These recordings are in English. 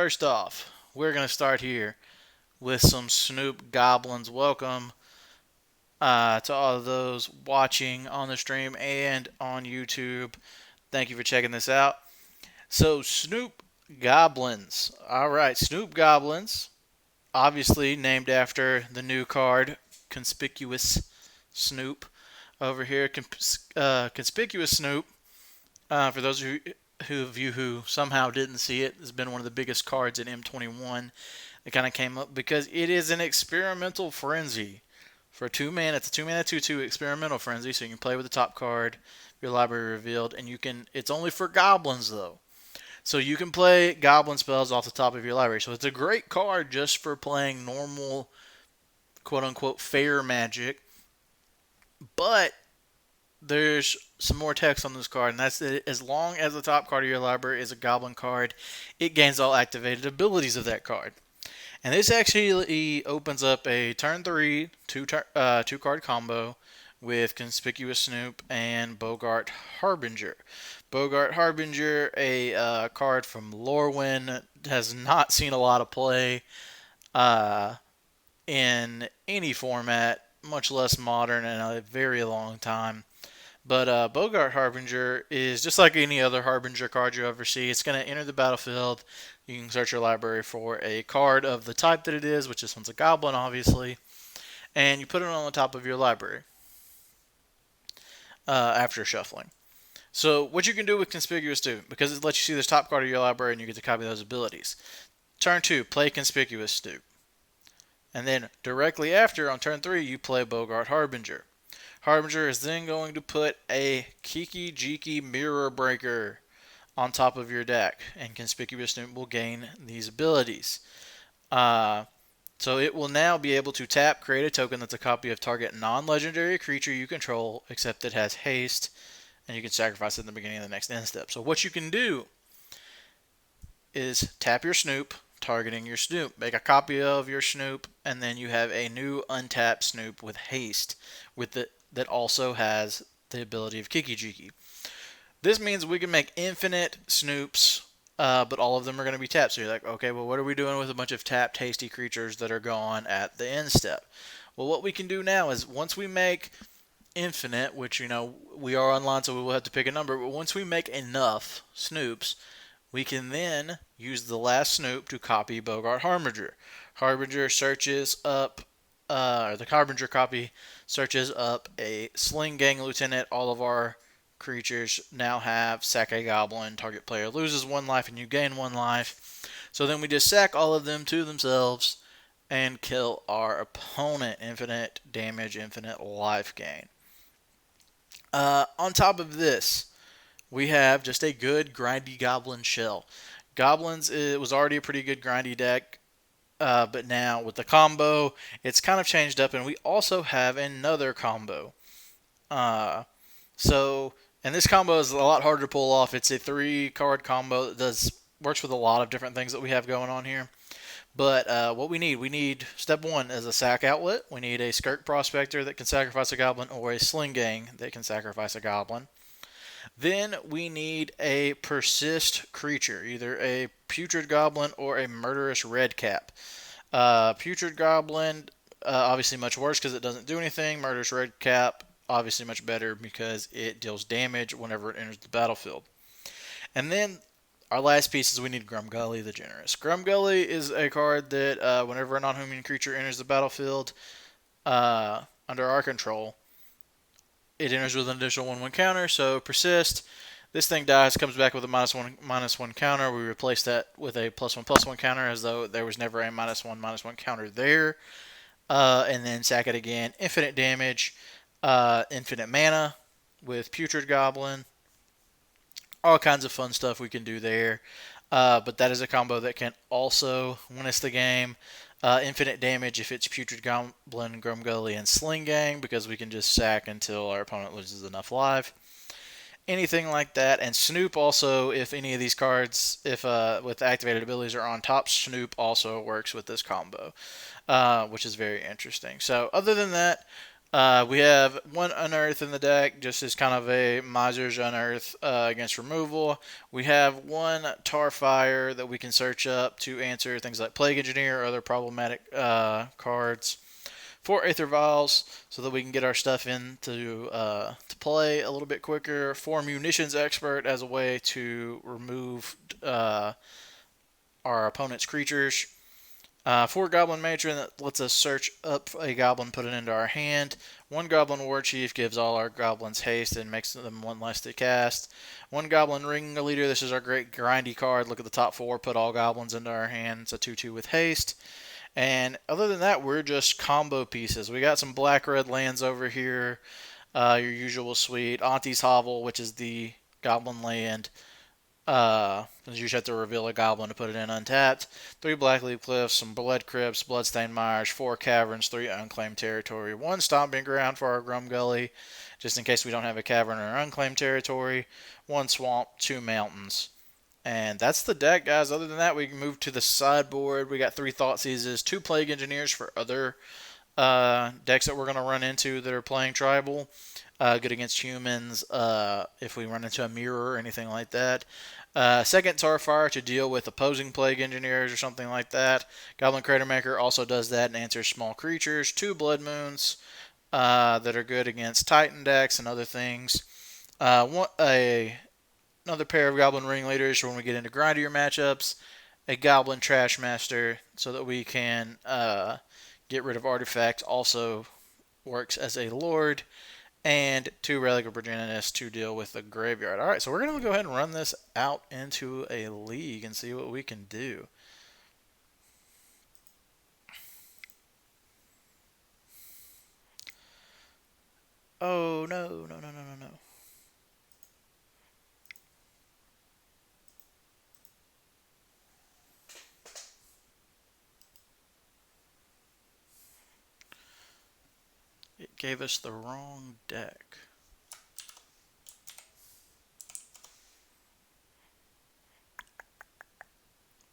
first off, we're going to start here with some Snoop Goblins. Welcome to all of those watching on the stream and on YouTube. Thank you for checking this out. So, Snoop Goblins. All right, Snoop Goblins, obviously named after the new card, Conspicuous Snoop. Over here, Conspicuous Snoop. For those of you who somehow didn't see it, has been one of the biggest cards in M21. It kind of came up because it is an experimental frenzy for 2 mana. It's a 2 mana 2/2 experimental frenzy, so you can play with the top card, your library revealed, and you can. It's only for goblins though, so you can play goblin spells off the top of your library. So it's a great card just for playing normal, quote unquote, fair magic. But there's some more text on this card, and that's that as long as the top card of your library is a goblin card, it gains all activated abilities of that card. And this actually opens up a turn 3 two card combo with Conspicuous Snoop and Bogart Harbinger. Bogart Harbinger, a card from Lorwyn, has not seen a lot of play uh, in any format, much less modern, in a very long time. But Bogart Harbinger is just like any other Harbinger card you ever see. It's going to enter the battlefield. You can search your library for a card of the type that it is, which this one's a goblin, obviously, and you put it on the top of your library after shuffling. So what you can do with Conspicuous Stew, because it lets you see this top card of your library and you get to copy those abilities. Turn 2, play Conspicuous Stew. And then directly after, on turn 3, you play Bogart Harbinger. Harbinger is then going to put a Kiki Jiki Mirror Breaker on top of your deck, and Conspicuous Snoop will gain these abilities. So it will now be able to tap, create a token that's a copy of target non-legendary creature you control, except it has haste, and you can sacrifice it in the beginning of the next end step. So what you can do is tap your Snoop, targeting your Snoop. Make a copy of your Snoop, and then you have a new untapped Snoop with haste that also has the ability of Kiki Jiki. This means we can make infinite Snoops, but all of them are going to be tapped. So you're like, okay, well, what are we doing with a bunch of tapped, hasty creatures that are gone at the end step? Well, what we can do now is once we make infinite, which, we are online, so we will have to pick a number, but once we make enough Snoops, we can then use the last Snoop to copy Bogart Harbinger. Harbinger searches up, the Harbinger copy searches up a Sling Gang Lieutenant. All of our creatures now have sack a goblin. Target player loses 1 life and you gain 1 life. So then we just sack all of them to themselves and kill our opponent. Infinite damage, infinite life gain. On top of this, we have just a good grindy goblin shell. Goblins, it was already a pretty good grindy deck, but now with the combo, it's kind of changed up, and we also have another combo. And this combo is a lot harder to pull off. It's a 3-card combo that works with a lot of different things that we have going on here. But what we need step 1 is a sack outlet. We need a Skirk Prospector that can sacrifice a goblin, or a Sling Gang that can sacrifice a goblin. Then we need a persist creature, either a putrid goblin or a murderous redcap. Putrid goblin, obviously much worse because it doesn't do anything. Murderous redcap, obviously much better because it deals damage whenever it enters the battlefield. And then our last piece is we need Grumgully the Generous. Grumgully is a card that whenever a non-human creature enters the battlefield under our control, it enters with an additional 1/1 counter, so persist. This thing dies, comes back with a -1/-1 counter. We replace that with a +1/+1 counter as though there was never a -1/-1 counter there. And then sack it again. Infinite damage, infinite mana with Putrid Goblin. All kinds of fun stuff we can do there. But that is a combo that can also win us the game. Infinite damage if it's Putrid Goblin, Grumgully, and Sling Gang, because we can just sack until our opponent loses enough life. Anything like that. And Snoop also, if any of these cards, if with activated abilities are on top, Snoop also works with this combo, which is very interesting. So other than that, We have one Unearth in the deck, just as kind of a Miser's Unearth against removal. We have one Tarfire that we can search up to answer things like Plague Engineer or other problematic cards. 4 Aether Vials so that we can get our stuff into to play a little bit quicker. 4 Munitions Expert as a way to remove our opponent's creatures. 4 Goblin Matron that lets us search up a goblin, put it into our hand. 1 Goblin War Chief gives all our goblins haste and makes them 1 less to cast. 1 Goblin Ring Leader, this is our great grindy card. Look at the top 4, put all goblins into our hand. It's a 2/2 with haste. And other than that, we're just combo pieces. We got some black-red lands over here. Your usual suite. Auntie's Hovel, which is the goblin land. You just have to reveal a goblin to put it in untapped. 3 Blackleaf Cliffs, some Blood Crypts, Bloodstained Mires, 4 Caverns, 3 Unclaimed Territory, 1 Stomping Ground for our Grum Gully, just in case we don't have a cavern or unclaimed territory, 1 Swamp, 2 Mountains. And that's the deck, guys. Other than that, we can move to the sideboard. We got 3 Thoughtseizes, 2 Plague Engineers for other decks that we're going to run into that are playing tribal. Good against humans if we run into a mirror or anything like that. Second Tarfire to deal with opposing Plague Engineers or something like that. Goblin Cratermaker also does that and answers small creatures. 2 Blood Moons that are good against Titan decks and other things. Another pair of Goblin Ringleaders for when we get into grindier matchups. A Goblin Trash Master so that we can get rid of artifacts. Also works as a Lord. And 2 Relic of Progenitus to deal with the graveyard. Alright, so we're going to go ahead and run this out into a league and see what we can do. Oh, no, no, no, no, no, no. It gave us the wrong deck.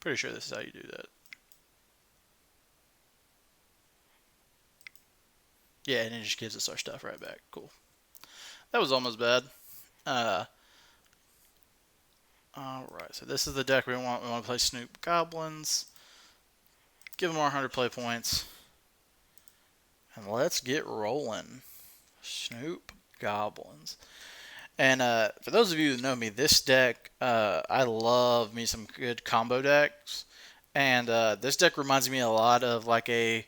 Pretty sure this is how you do that. Yeah, and it just gives us our stuff right back. Cool. That was almost bad. Alright, so this is the deck we want. We want to play Snoop Goblins. Give them our 100 play points. And let's get rolling. Snoop Goblins. And for those of you who know me, this deck, I love me some good combo decks. And this deck reminds me a lot of like a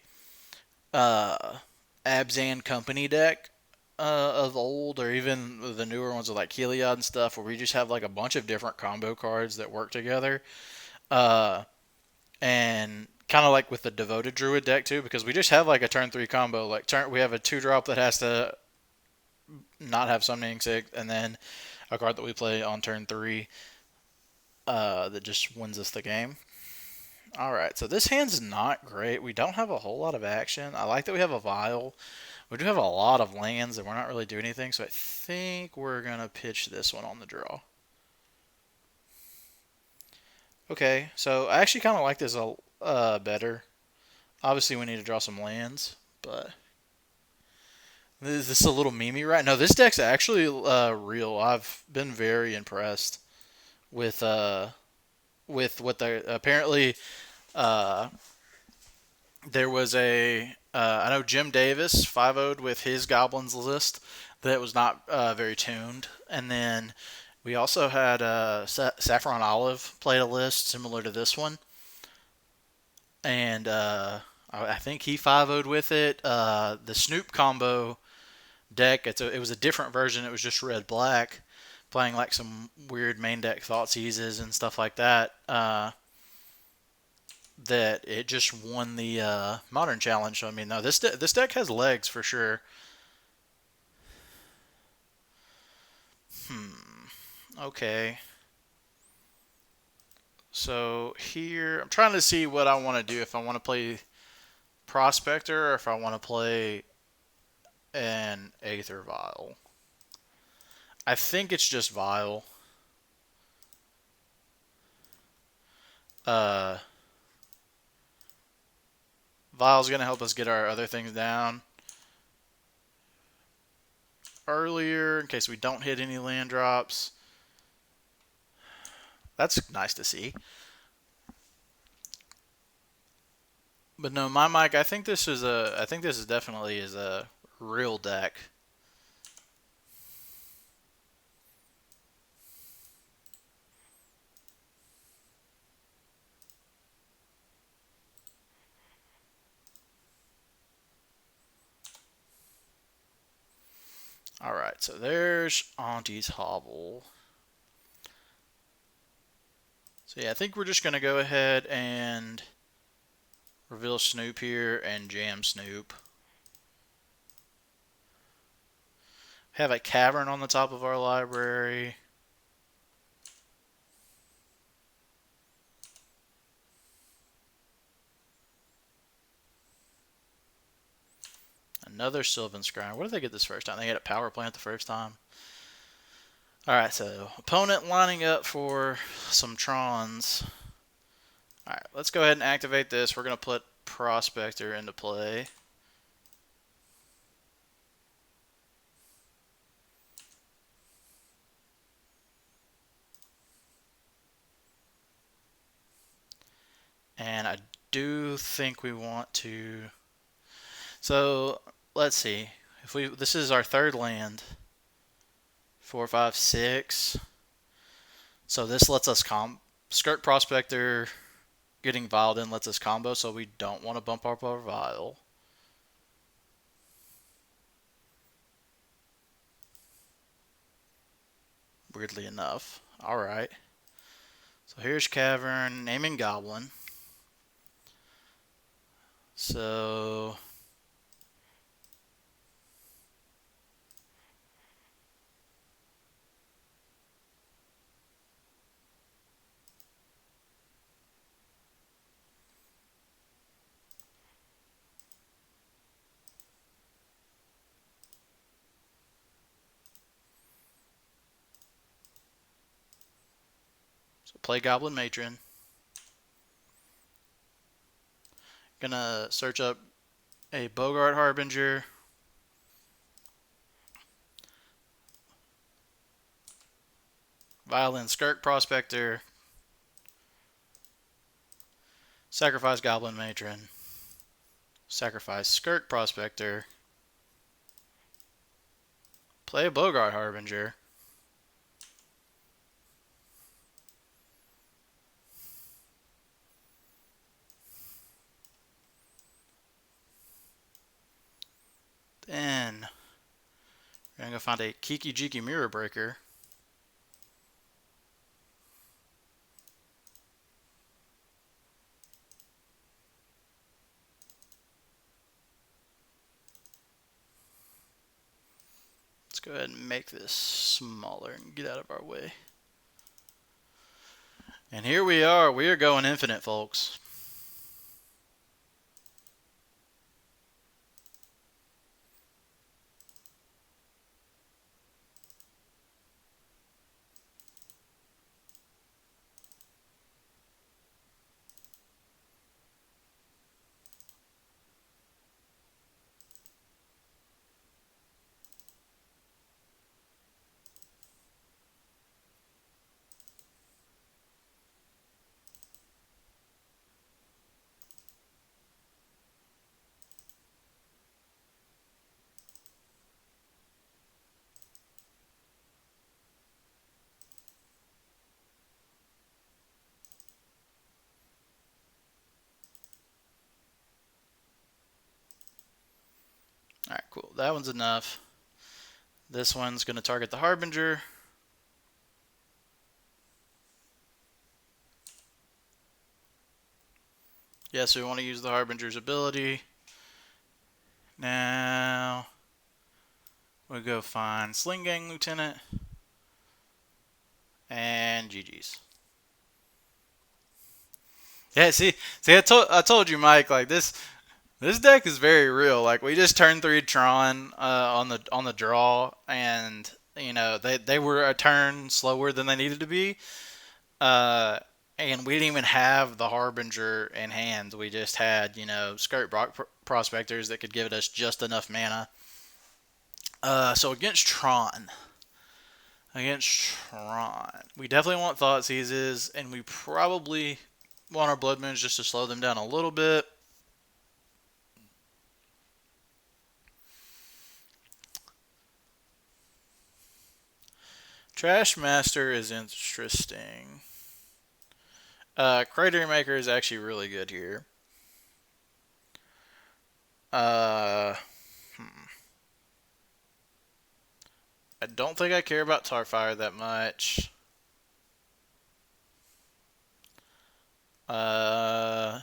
Abzan Company deck of old, or even the newer ones with like Heliod and stuff, where we just have like a bunch of different combo cards that work together. And kind of like with the Devoted Druid deck too, because we just have like a turn 3 combo. Like we have a 2-drop that has to not have Summoning 6, and then a card that we play on turn 3 that just wins us the game. Alright, so this hand's not great. We don't have a whole lot of action. I like that we have a Vial. We do have a lot of lands, and we're not really doing anything, so I think we're going to pitch this one on the draw. Okay, so I actually kind of like this better. Obviously, we need to draw some lands, but is this a little memey, right? No, this deck's actually real. I've been very impressed with what they apparently. There was I know Jim Davis 5-0'd with his Goblins list that was not very tuned, and then we also had Saffron Olive played a list similar to this one, and I think he 5-0'd with it. The Snoop combo deck, it was a different version. It was just red black, playing like some weird main deck Thoughtseizes and stuff like that. That it just won the modern challenge. So I mean, no, this deck has legs for sure. Okay. So here, I'm trying to see what I want to do. If I want to play Prospector or if I want to play an Aether Vial. I think it's just Vial. Vial's going to help us get our other things down. earlier in case we don't hit any land drops. That's nice to see. But no, my mic. I think this is a. I think this is definitely is a real deck. All right, so there's Auntie's Hobble. So yeah, I think we're just gonna go ahead and reveal Snoop here and jam Snoop. Have a cavern on the top of our library. Another Sylvan Scrying. What did they get this first time? They had a power plant the first time. Alright, so opponent lining up for some Trons. Alright, let's go ahead and activate this. We're going to put Prospector into play. And I do think we want to... So, let's see. If we This is our third land. 4, 5, 6. So this lets us Skirt Prospector getting Viled in lets us combo, so we don't want to bump up our Vile. Weirdly enough. Alright. So here's Cavern, naming Goblin. So play Goblin Matron. Gonna search up a Bogart Harbinger. Violin Skirk Prospector. Sacrifice Goblin Matron. Sacrifice Skirk Prospector. Play a Bogart Harbinger. Then we're gonna go find a Kiki Jiki Mirror Breaker. Let's go ahead and make this smaller and get out of our way. And here we are. We are going infinite, folks. Alright, cool. That one's enough. This one's going to target the Harbinger. Yes, we want to use the Harbinger's ability. Now, we'll go find Sling Gang Lieutenant. And GG's. Yeah, see, I told you, Mike. Like this deck is very real. Like we just turned 3 Tron on the draw, and you know they were a turn slower than they needed to be. And we didn't even have the Harbinger in hand. We just had Skirt Prospectors that could give us just enough mana. So against Tron, we definitely want Thought Seizes, and we probably want our Blood Moons just to slow them down a little bit. Trash Master is interesting. Crater Maker is actually really good here. Uh, I don't think I care about Tarfire that much. Uh,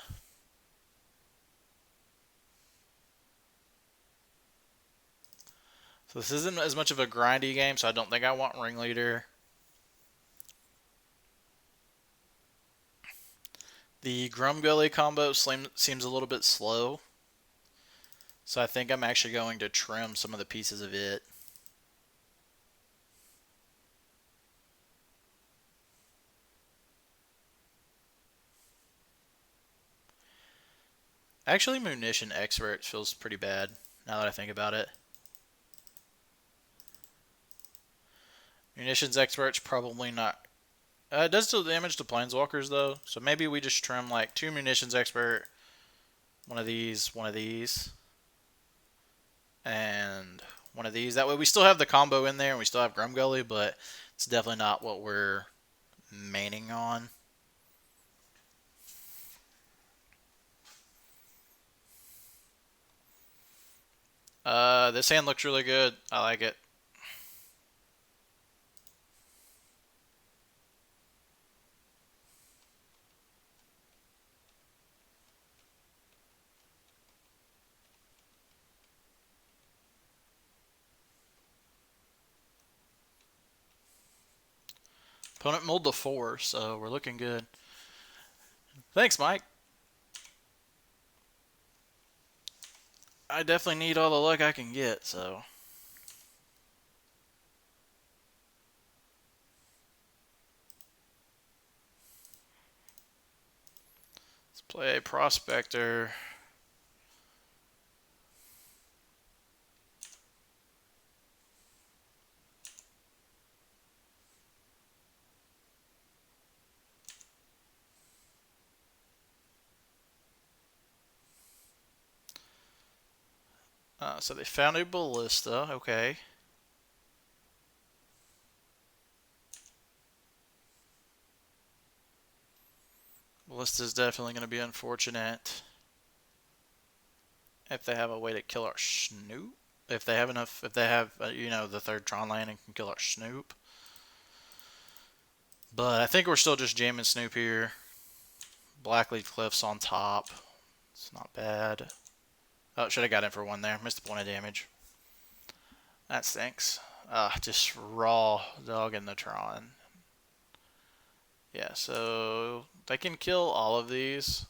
so this isn't as much of a grindy game, so I don't think I want Ringleader. The Grumgully combo seems a little bit slow, so I think I'm actually going to trim some of the pieces of it. Actually, Munition Expert feels pretty bad now that I think about it. Munitions Expert's probably not. It does still damage to Planeswalkers though, so maybe we just trim like 2 Munitions Expert, one of these, and one of these. That way we still have the combo in there and we still have Grumgully, but it's definitely not what we're maining on. This hand looks really good. I like it. Opponent mulled the 4, so we're looking good. Thanks, Mike. I definitely need all the luck I can get, so. Let's play a Prospector. So they found a Ballista, okay. Ballista is definitely going to be unfortunate if they have a way to kill our Snoop. If they have enough, if they have, the third Tron land and can kill our Snoop. But I think we're still just jamming Snoop here. Blackleaf Cliffs on top. It's not bad. Oh, should have got in for 1 there. Missed the point of damage. That stinks. Just raw dog in the Tron. Yeah, so they can kill all of these.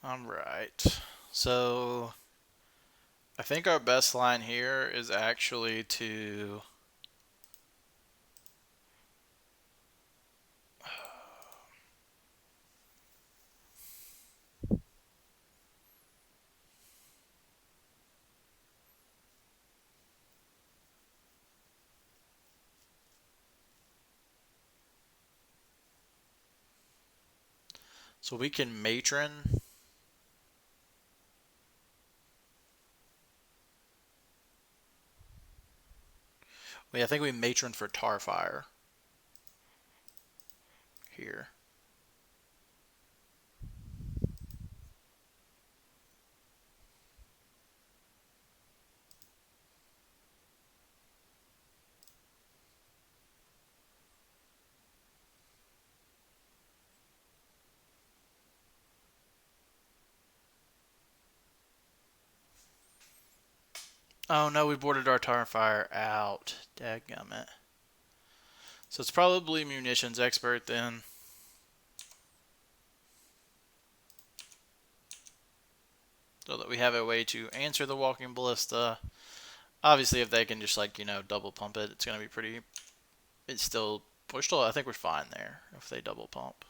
Alright. So I think our best line here is actually to so we can Matron. I think we Matron for Tarfire here. Oh no, we boarded our Tarfire out. Dadgummit. So it's probably Munitions Expert then. so that we have a way to answer the walking ballista. Obviously, if they can just like double pump it, it's gonna be pretty. It's still we're still I think we're fine there if they double pump.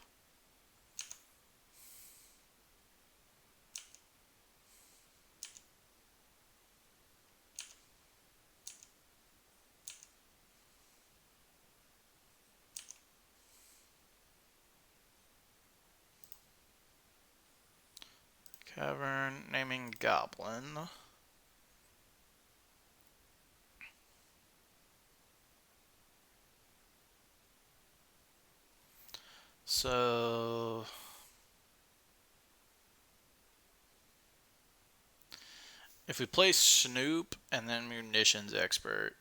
Cavern naming Goblin. So if we play Snoop and then munitions expert.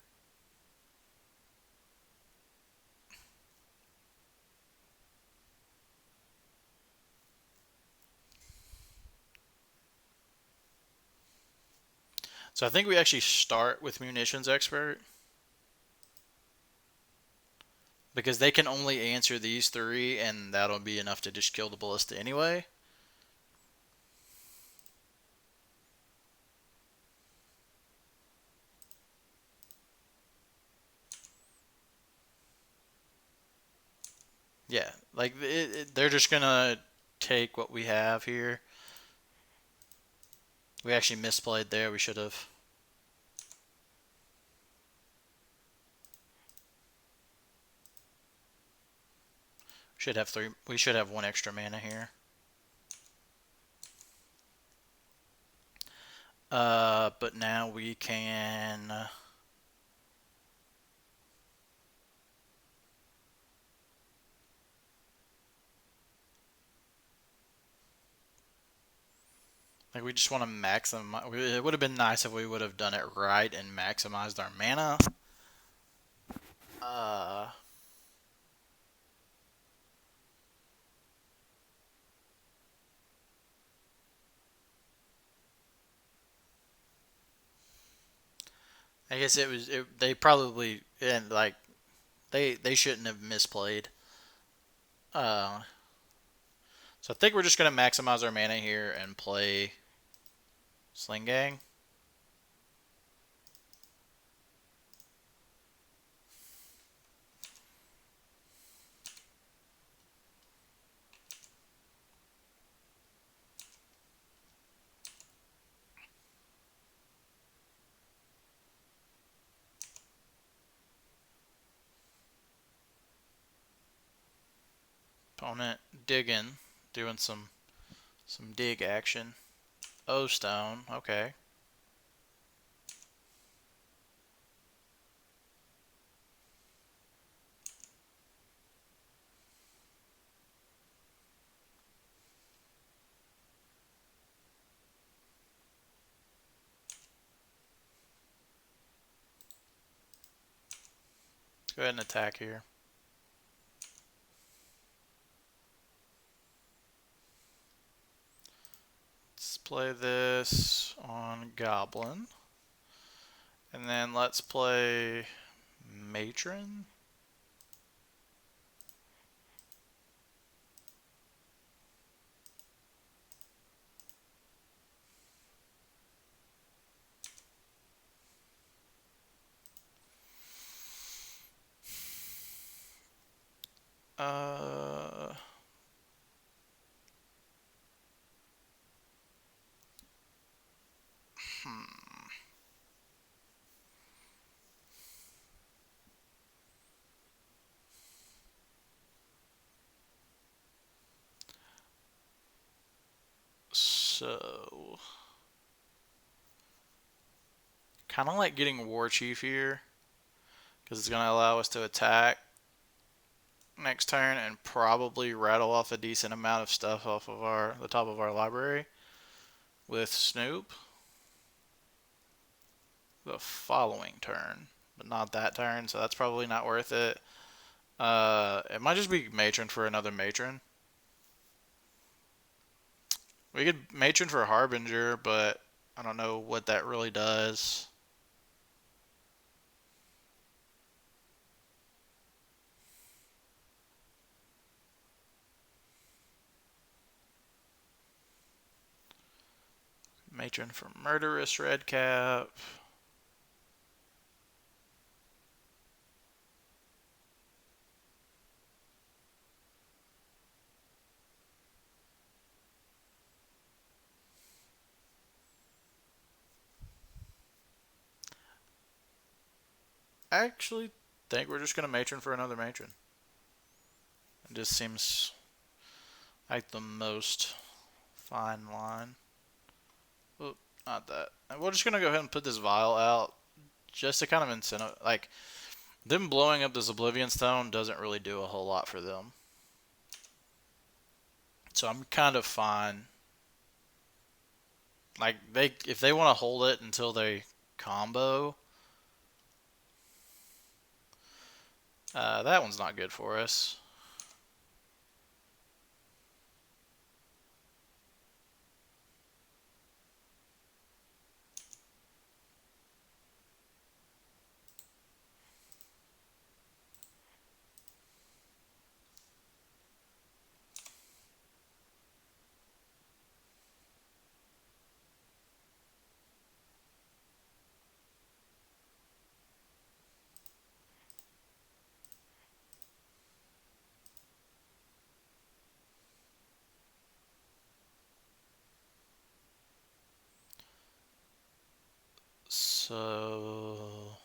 So I think we actually start with munitions expert. Because they can only answer these three, and that'll be enough to just kill the ballista anyway. Yeah, like they're just gonna take what we have here. We actually misplayed there. We should have. Should have three. We should have one extra mana here. But now we can. Like we just want to maximize. It would have been nice if we would have done it right and maximized our mana. Uh, I guess it was. They probably and like they shouldn't have misplayed. Uh, so I think we're just gonna maximize our mana here and play Sling Gang. Opponent digging, doing some dig action. O stone, okay. Let's go ahead and attack here. Let's play this on Goblin. And then let's play Matron. Uh, hmm. So, kind of like getting War Chief here, because it's going to allow us to attack next turn and probably rattle off a decent amount of stuff off of the top of our library with Snoop the following turn, but not that turn, so that's probably not worth it. It might just be Matron for another Matron. We could Matron for Harbinger, but I don't know what that really does. Matron for Murderous Redcap. I actually think we're just going to Matron for another Matron. It just seems like the most fine line. Oh, not that. We're just going to go ahead and put this vial out just to kind of incentive. Like, them blowing up this Oblivion Stone doesn't really do a whole lot for them. So I'm kind of fine. Like, if they want to hold it until they combo, that one's not good for us. So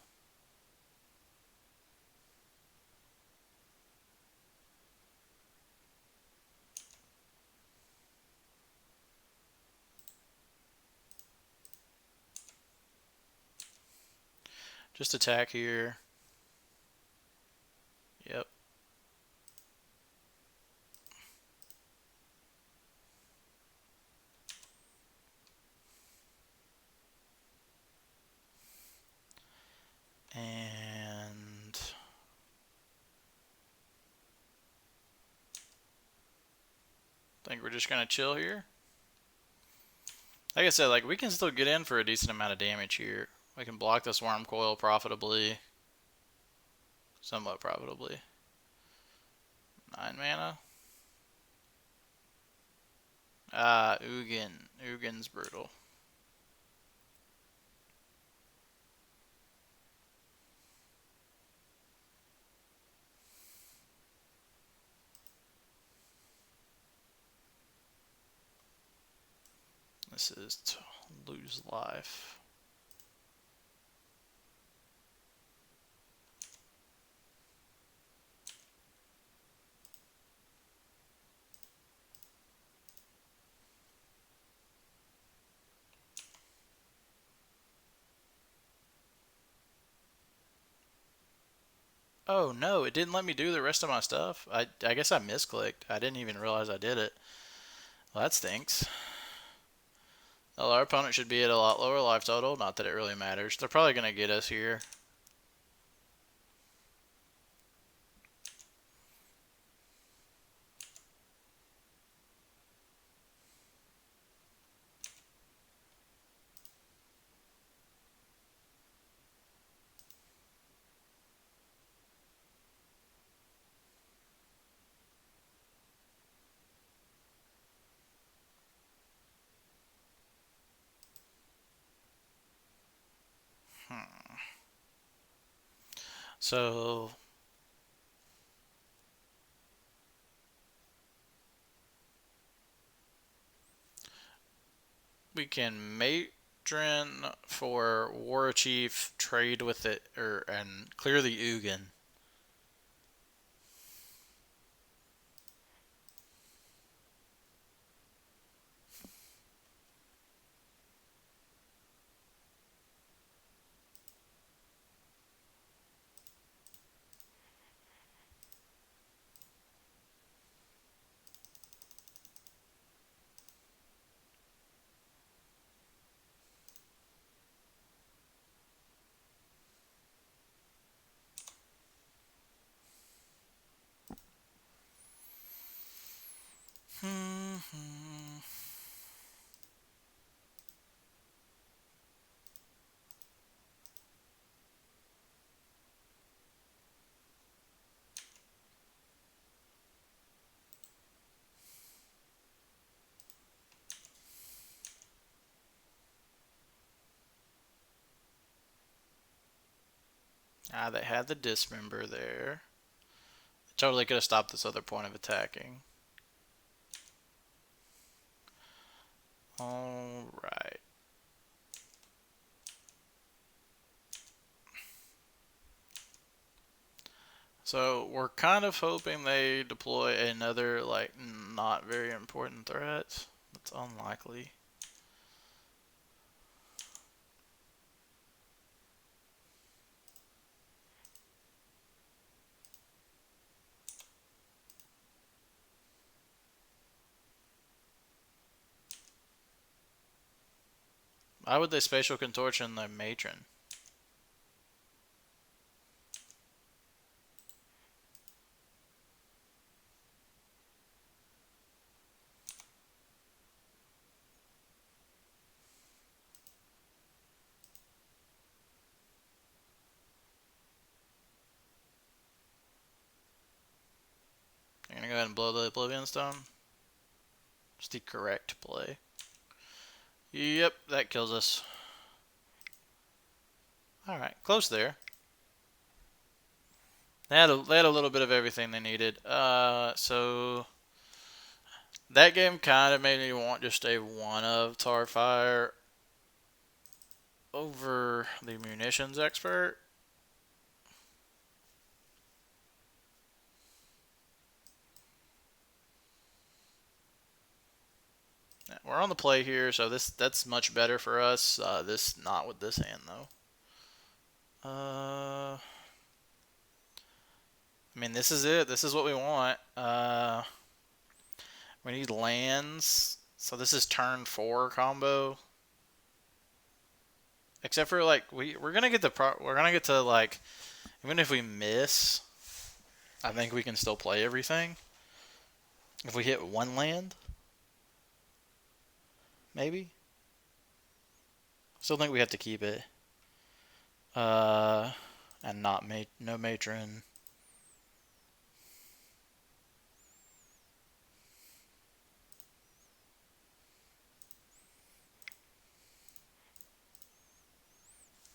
just attack here. Yep. And I think we're just gonna chill here. Like I said, like we can still get in for a decent amount of damage here. We can block this Worm Coil profitably. Somewhat profitably. 9 mana. Ugin. Ugin's brutal. This is to lose life. Oh no, it didn't let me do the rest of my stuff. I guess I misclicked. I didn't even realize I did it. Well, that stinks. Well, our opponent should be at a lot lower life total. Not that it really matters. They're probably going to get us here. So we can Matron for War Chief, trade with it, and clear the Ugin. Ah, they had the dismember there. Totally could have stopped this other point of attacking. Alright. So we're kind of hoping they deploy another, like, not very important threat. That's unlikely. Why would they spatial contortion the matron? You're gonna go ahead and blow the Oblivion Stone? It's the correct play. Yep, that kills us. Alright, close there. They had a little bit of everything they needed. So that game kind of made me want just a one of Tarfire over the munitions expert. We're on the play here, so that's much better for us. This not with this hand though. I mean, this is it. This is what we want. We need lands. So this is turn 4 combo. Except for like we're gonna get we're gonna get to like, even if we miss, I think we can still play everything. If we hit one land, maybe. Still think we have to keep it. And not no matron.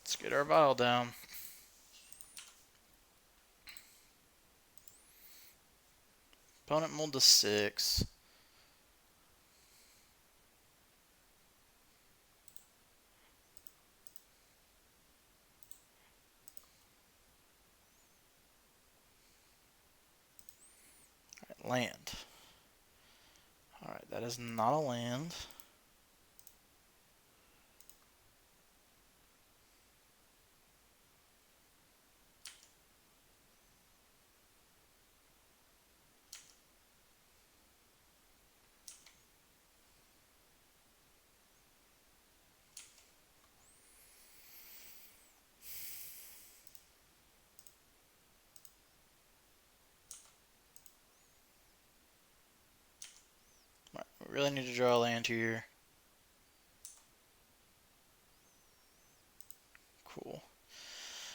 Let's get our vial down. Opponent mulled to 6. Right, land. Alright, that is not a land. Right, we really need to draw a land here. Cool.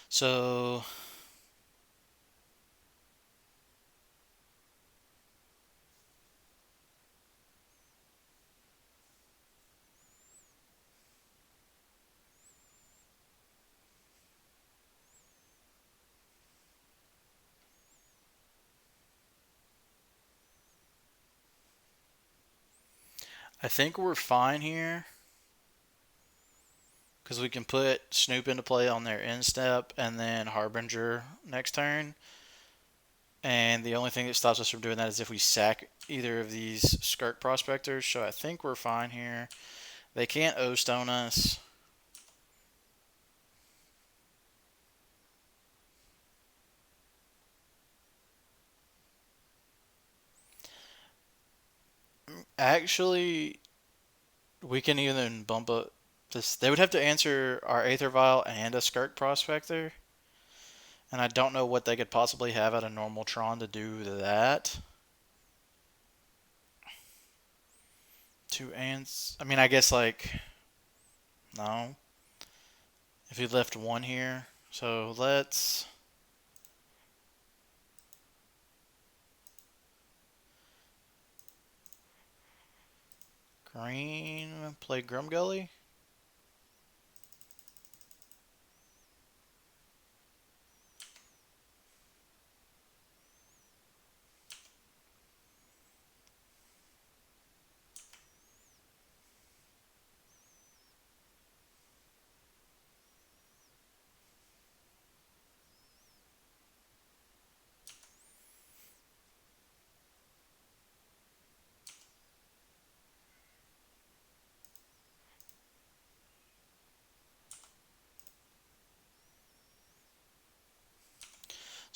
So I think we're fine here, because we can put Snoop into play on their end step and then Harbinger next turn. And the only thing that stops us from doing that is if we sack either of these Skirk Prospectors. So I think we're fine here. They can't O-Stone us. Actually, we can even bump up this. They would have to answer our Aether Vial and a Skirk Prospector. And I don't know what they could possibly have at a normal Tron to do that. Two ants. I mean, I guess like, no. If you left one here. So let's green play Grumgully.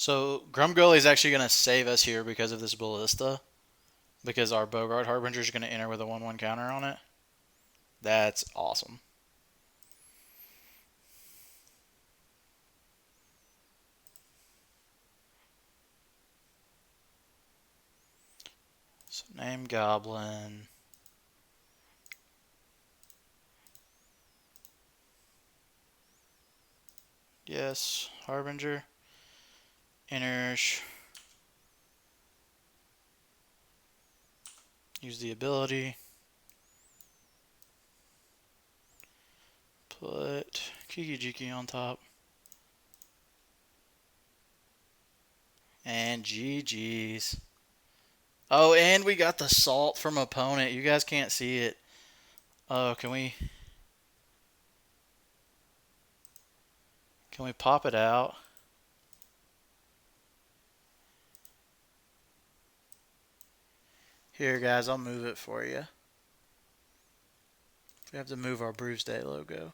So Grumgully is actually going to save us here because of this ballista. Because our Bogart Harbinger is going to enter with a 1/1 counter on it. That's awesome. So name Goblin. Yes, Harbinger. Enters. Use the ability. Put Kiki Jiki on top. And GG's. Oh, and we got the salt from opponent. You guys can't see it. Oh, can we pop it out? Here, guys, I'll move it for you. We have to move our Bruce Day logo.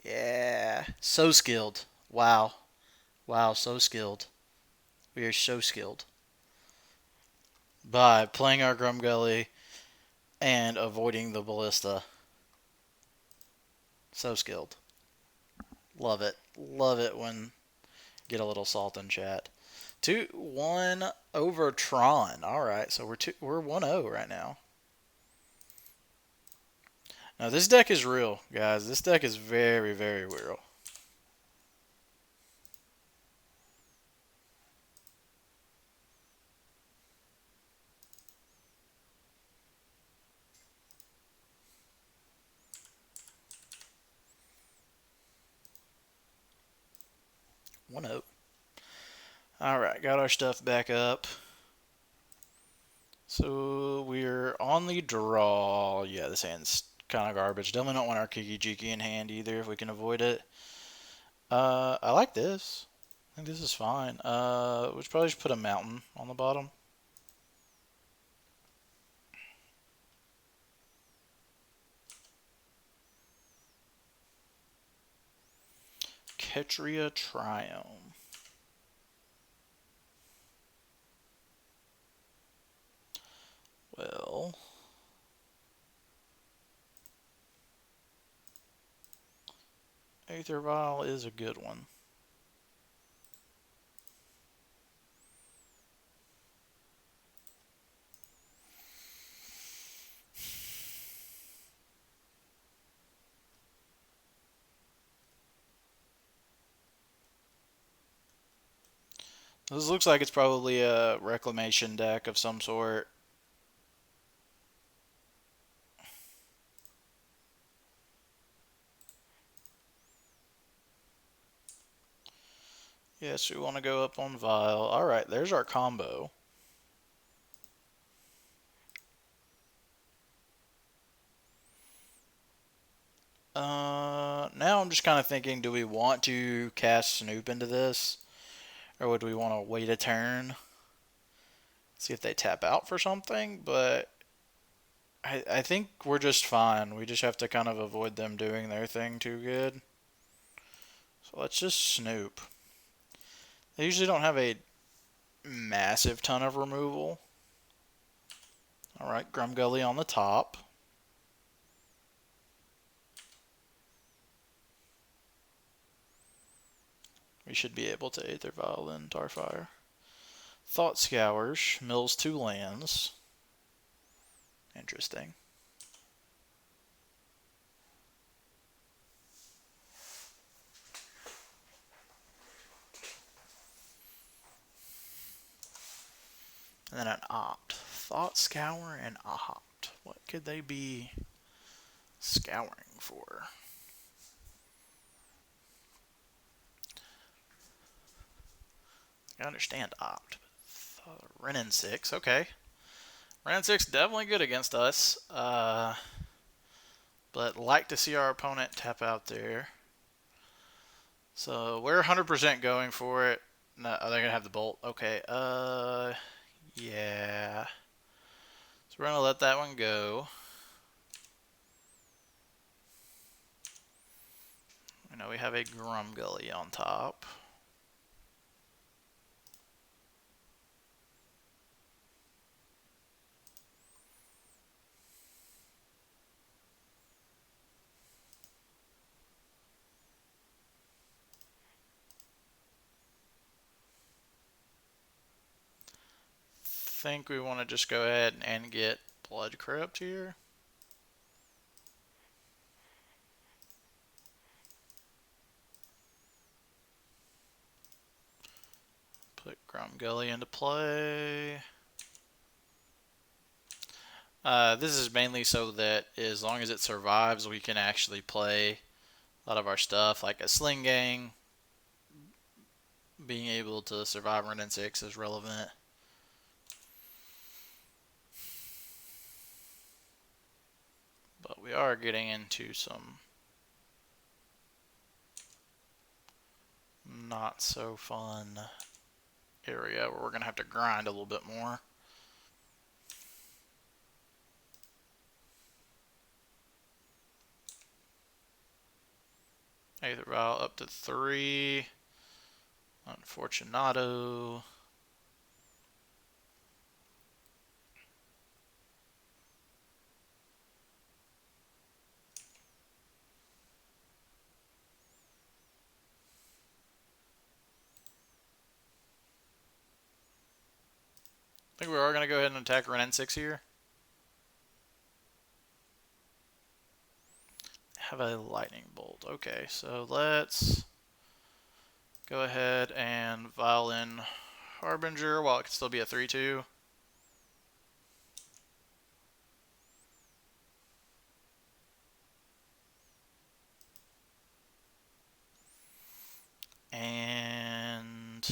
Yeah, so skilled. Wow. Wow, so skilled. We are so skilled. By playing our Grumgully and avoiding the ballista. So skilled. Love it. Love it when get a little salt in chat. 2-1 over Tron. All right, so we're 1-0 right now. Now this deck is real, guys. This deck is very, very real. One 0. All right, got our stuff back up. So we're on the draw. Yeah, this hand's kind of garbage. Definitely don't want our Kiki Jiki in hand either if we can avoid it. I like this. I think this is fine. We should probably just put a mountain on the bottom. Ketria Triome. Well, Aether Vial is a good one. This looks like it's probably a reclamation deck of some sort. Yes, we want to go up on Vial. Alright, there's our combo. Now I'm just kind of thinking, do we want to cast Snoop into this? Or would we want to wait a turn? See if they tap out for something? But I think we're just fine. We just have to kind of avoid them doing their thing too good. So let's just Snoop. They usually don't have a massive ton of removal. Alright, Grumgully on the top. We should be able to Aether Vial and Tarfire. Thought Scours, mills 2 lands. Interesting. And then an Opt. Thought Scour and Opt. What could they be scouring for? I understand Opt. Renin 6, okay. Renin 6 definitely good against us. But like to see our opponent tap out there. So we're 100% going for it. No, are they gonna have the bolt? Okay. Yeah. So we're gonna let that one go. I know we have a Grumgully on top. think we want to just go ahead and get Blood Crypt here. Put Grumgully into play. This is mainly so that as long as it survives, we can actually play a lot of our stuff, like a Sling Gang. Being able to survive Run and 6 is relevant. But we are getting into some not so fun area where we're going to have to grind a little bit more. Aether Vial up to 3. Unfortunato. I think we are going to go ahead and attack Ren N6 here. Have a lightning bolt. Okay, so let's go ahead and vial in Harbinger while it can still be a 3-2. And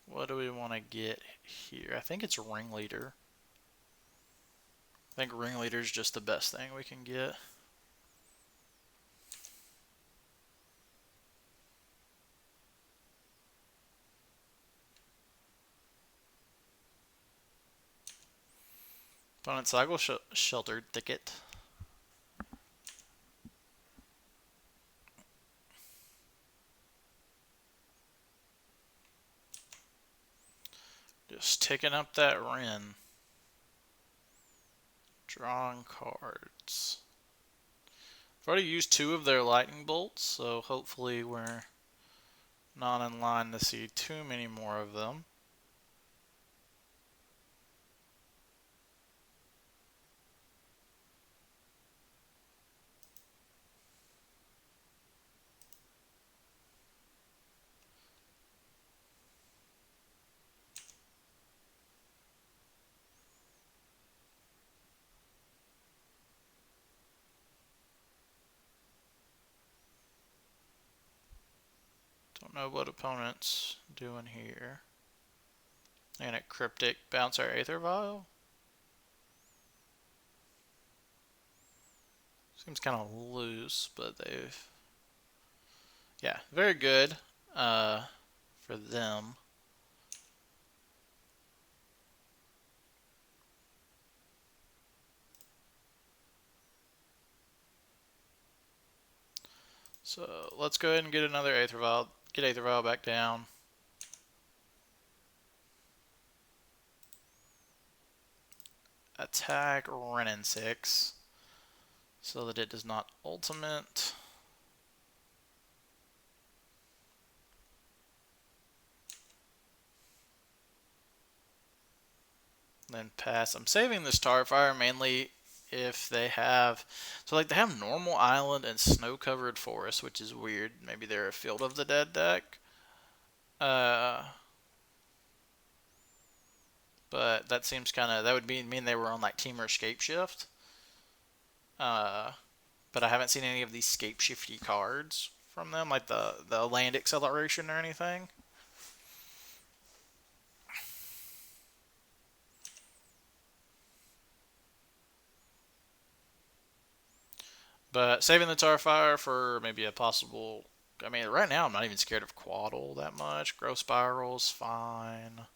what do we want to get here? I think it's Ringleader. I think Ringleader is just the best thing we can get. Opponent cycle Sheltered Thicket. Just taking up that Ren. Drawing cards. I've already used 2 of their lightning bolts, so hopefully we're not in line to see too many more of them. Don't know what opponent's doing here. And a Cryptic bounce our Aether Vial. Seems kind of loose, but they've... Yeah, very good for them. So let's go ahead and get another Aether Vial. Get Aether Vial back down. Attack Renin 6 so that it does not ultimate. Then pass. I'm saving this Starfire mainly if they have... So like they have normal island and snow-covered forest, which is weird. Maybe they're a Field of the Dead deck. But that seems kind of... That would mean they were on like Temur Scapeshift. But I haven't seen any of these Scapeshifty cards from them, like the land acceleration or anything. But saving the Starfire for maybe a possible... I mean, right now I'm not even scared of Quaddle that much. Growth Spiral's fine.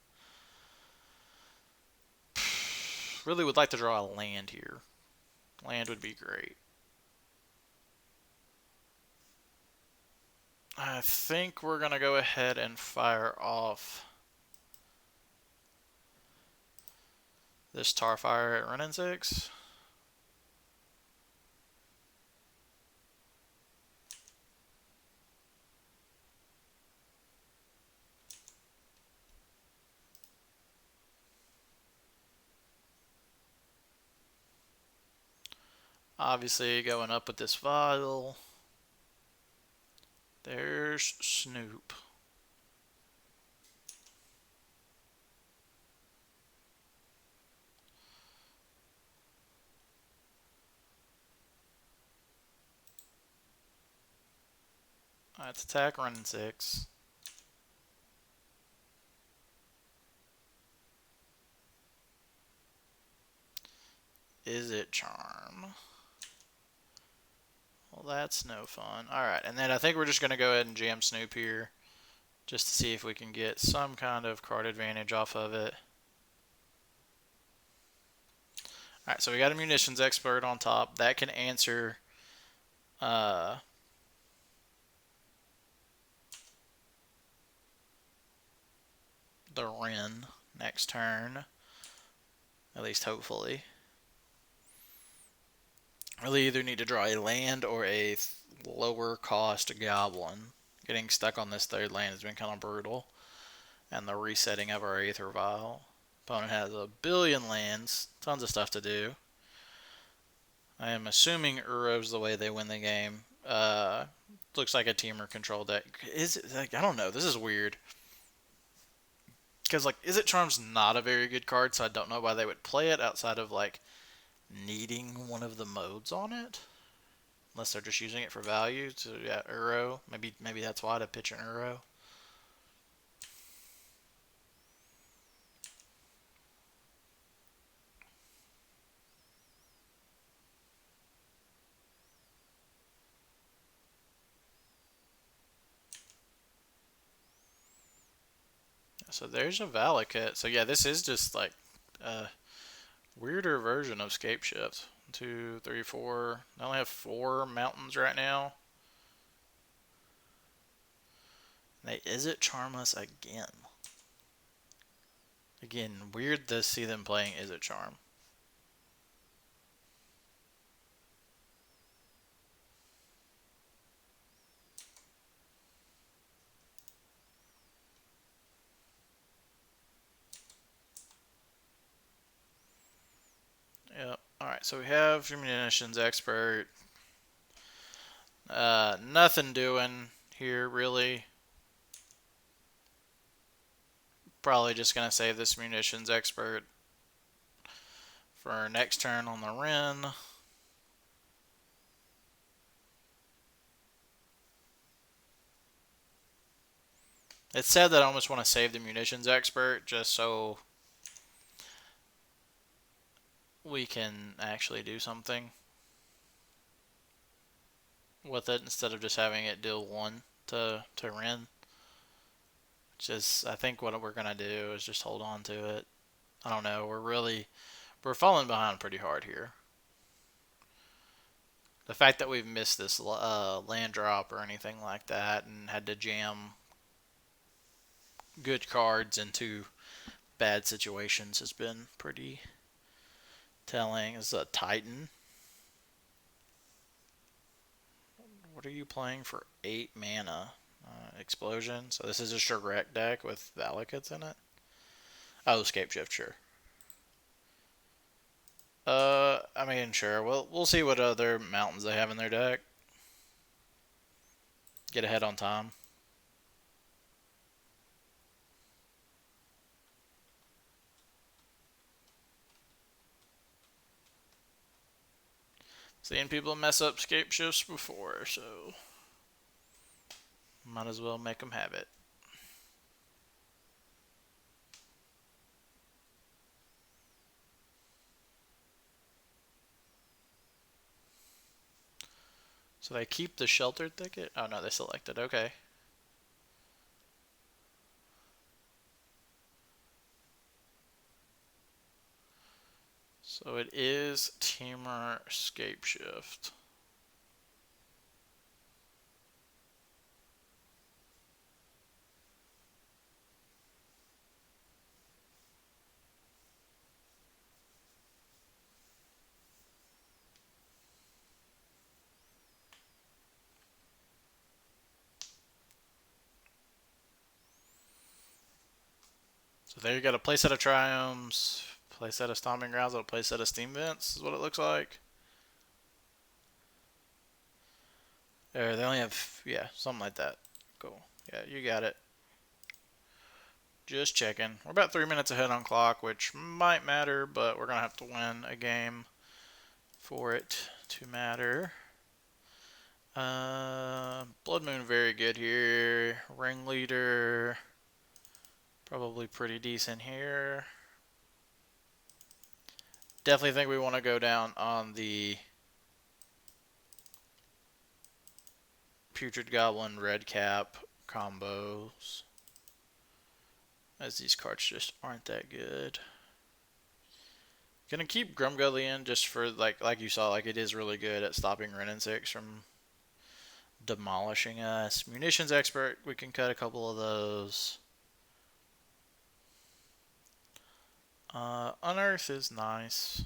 Really would like to draw a land here. Land would be great. I think we're going to go ahead and fire off this Starfire at Renin 6. Obviously, going up with this file. There's Snoop. Let's attack running 6. Is it charm? Well, that's no fun. Alright, and then I think we're just going to go ahead and jam Snoop here. Just to see if we can get some kind of card advantage off of it. Alright, so we got a munitions expert on top. That can answer the Ren next turn. At least hopefully. Really either need to draw a land or a lower cost goblin. Getting stuck on this third land has been kind of brutal. And the resetting of our Aether Vial. Opponent has a billion lands. Tons of stuff to do. I am assuming Uro's the way they win the game. Looks like a teamer control deck. Is it, like, I don't know. This is weird. Because, like, Is It Charm's not a very good card, so I don't know why they would play it outside of, like, needing one of the modes on it. Unless they're just using it for value. So, yeah, Uro. Maybe that's why to pitch an Uro. So there's a Valakut. So yeah, this is just like a weirder version of Scape Shift. 1, 2, 3, 4. I only have 4 mountains right now. Is it Charmless again? Again, weird to see them playing Is It Charm. Yep. Alright, so we have Munitions Expert. Nothing doing here, really. Probably just going to save this Munitions Expert for our next turn on the Ren. It's sad that I almost want to save the Munitions Expert just so we can actually do something with it instead of just having it deal 1 to Ren. Which is, I think what we're going to do is just hold on to it. I don't know, we're falling behind pretty hard here. The fact that we've missed this land drop or anything like that and had to jam good cards into bad situations has been pretty telling. This is a Titan. What are you playing for 8 mana? Explosion. So this is just a wreck deck with Valakuts in it. Oh, Escape Shift, sure. I mean, sure. We'll see what other mountains they have in their deck. Get ahead on time. Seeing people mess up Escape Shifts before, so might as well make them have it. So they keep the Sheltered Thicket? Oh no, they selected. Okay. So it is Teamer Escape Shift. So there you got a playset of Triomes, playset of Stomping Grounds, and a playset of Steam Vents is what it looks like. Or they only have, yeah, something like that. Cool. Yeah, you got it. Just checking. We're about 3 minutes ahead on clock, which might matter, but we're going to have to win a game for it to matter. Blood Moon, very good here. Ringleader, probably pretty decent here. Definitely think we want to go down on the Putrid Goblin Red Cap combos, as these cards just aren't that good. Gonna keep Grumgully in just for like you saw, like it is really good at stopping Ren and Six from demolishing us. Munitions Expert, we can cut a couple of those. Unearth is nice.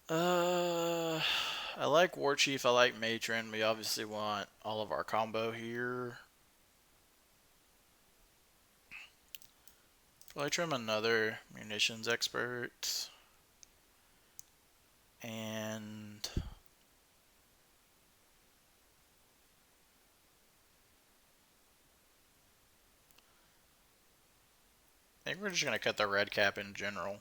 Uh, I like War Chief. I like Matron. We obviously want all of our combo here. Probably trim another munitions expert. And I think we're just going to cut the red cap in general.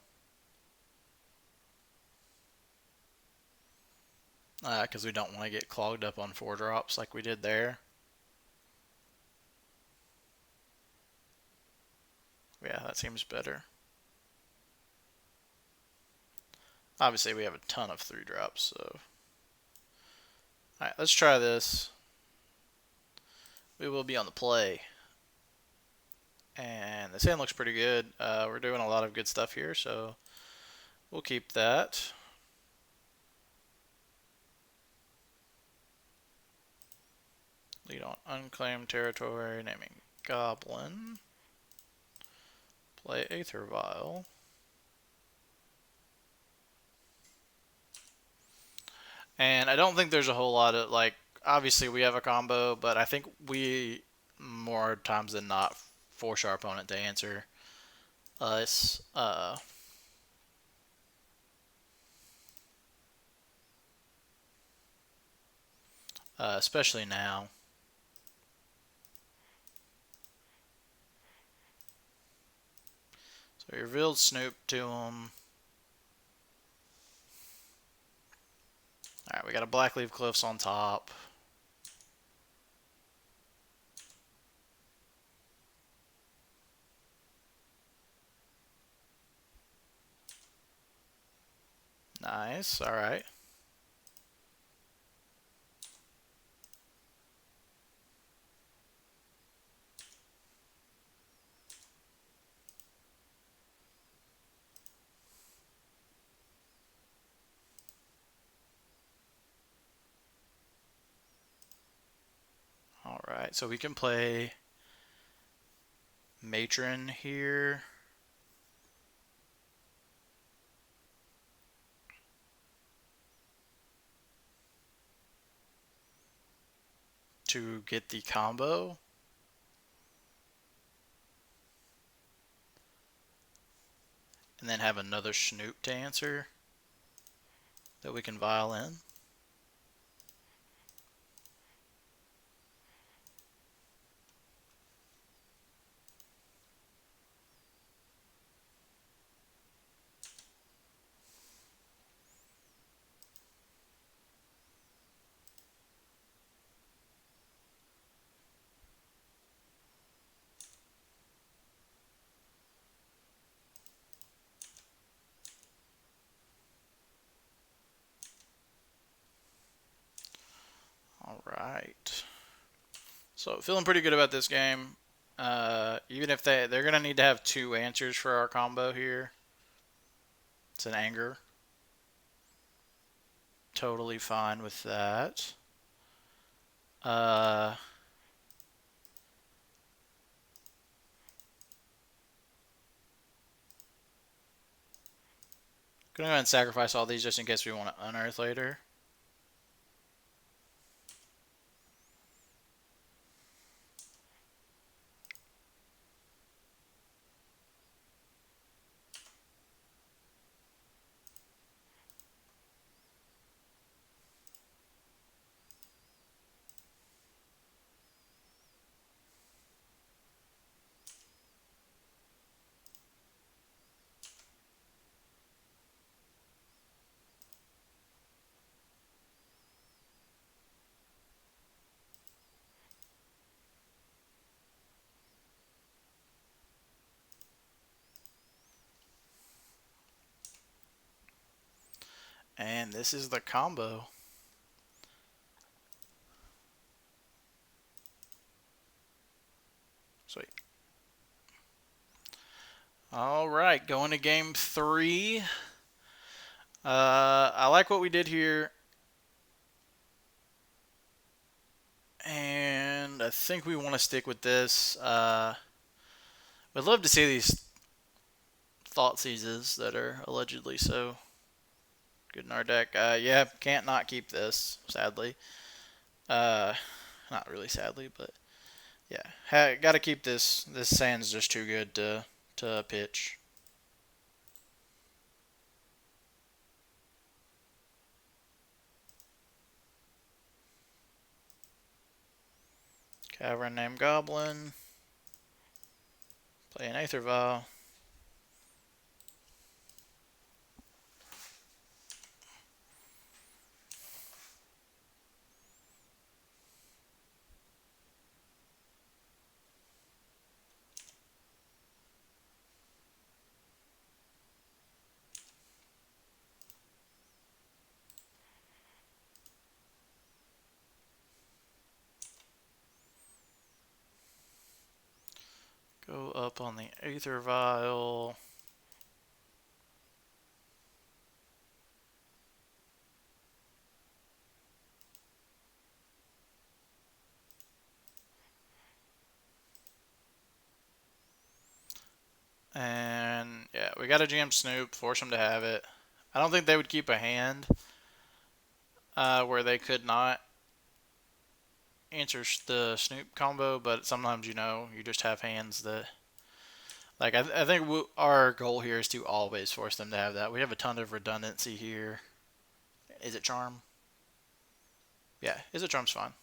Because we don't want to get clogged up on 4-drops like we did there. Yeah, that seems better. Obviously, we have a ton of 3-drops, so. Alright, let's try this. We will be on the play. And this hand looks pretty good. We're doing a lot of good stuff here, so we'll keep that. Lead on unclaimed territory, naming Goblin. Play Aether Vial. And I don't think there's a whole lot of, like, obviously we have a combo, but I think we, more times than not, force our opponent to answer us. Especially now. So we revealed Snoop to him. Alright, we got a Blackleaf Cliffs on top. Nice, alright. Alright, so we can play Matron here. To get the combo. And then have another Snoop to answer that we can vial in. Alright. So feeling pretty good about this game. Even if they're going to need to have 2 answers for our combo here. It's an anger. Totally fine with that. Gonna go ahead and sacrifice all these just in case we want to unearth later. And this is the combo. Sweet. All right, going to game 3. I like what we did here. And I think we want to stick with this. We'd love to see these thought seizes that are allegedly so good in our deck. Yeah, can't not keep this, sadly. Uh, Not really sadly, but yeah, got to keep this. This sand's just too good to pitch. Cavern named Goblin. Play an Aether Vial. Go up on the Aether Vial. And yeah, we got to GM Snoop, force him to have it. I don't think they would keep a hand where they could not answer the Snoop combo, but sometimes you just have hands that. Like I think our goal here is to always force them to have that. We have a ton of redundancy here. Is it Charm? Yeah, is it Charm's fine.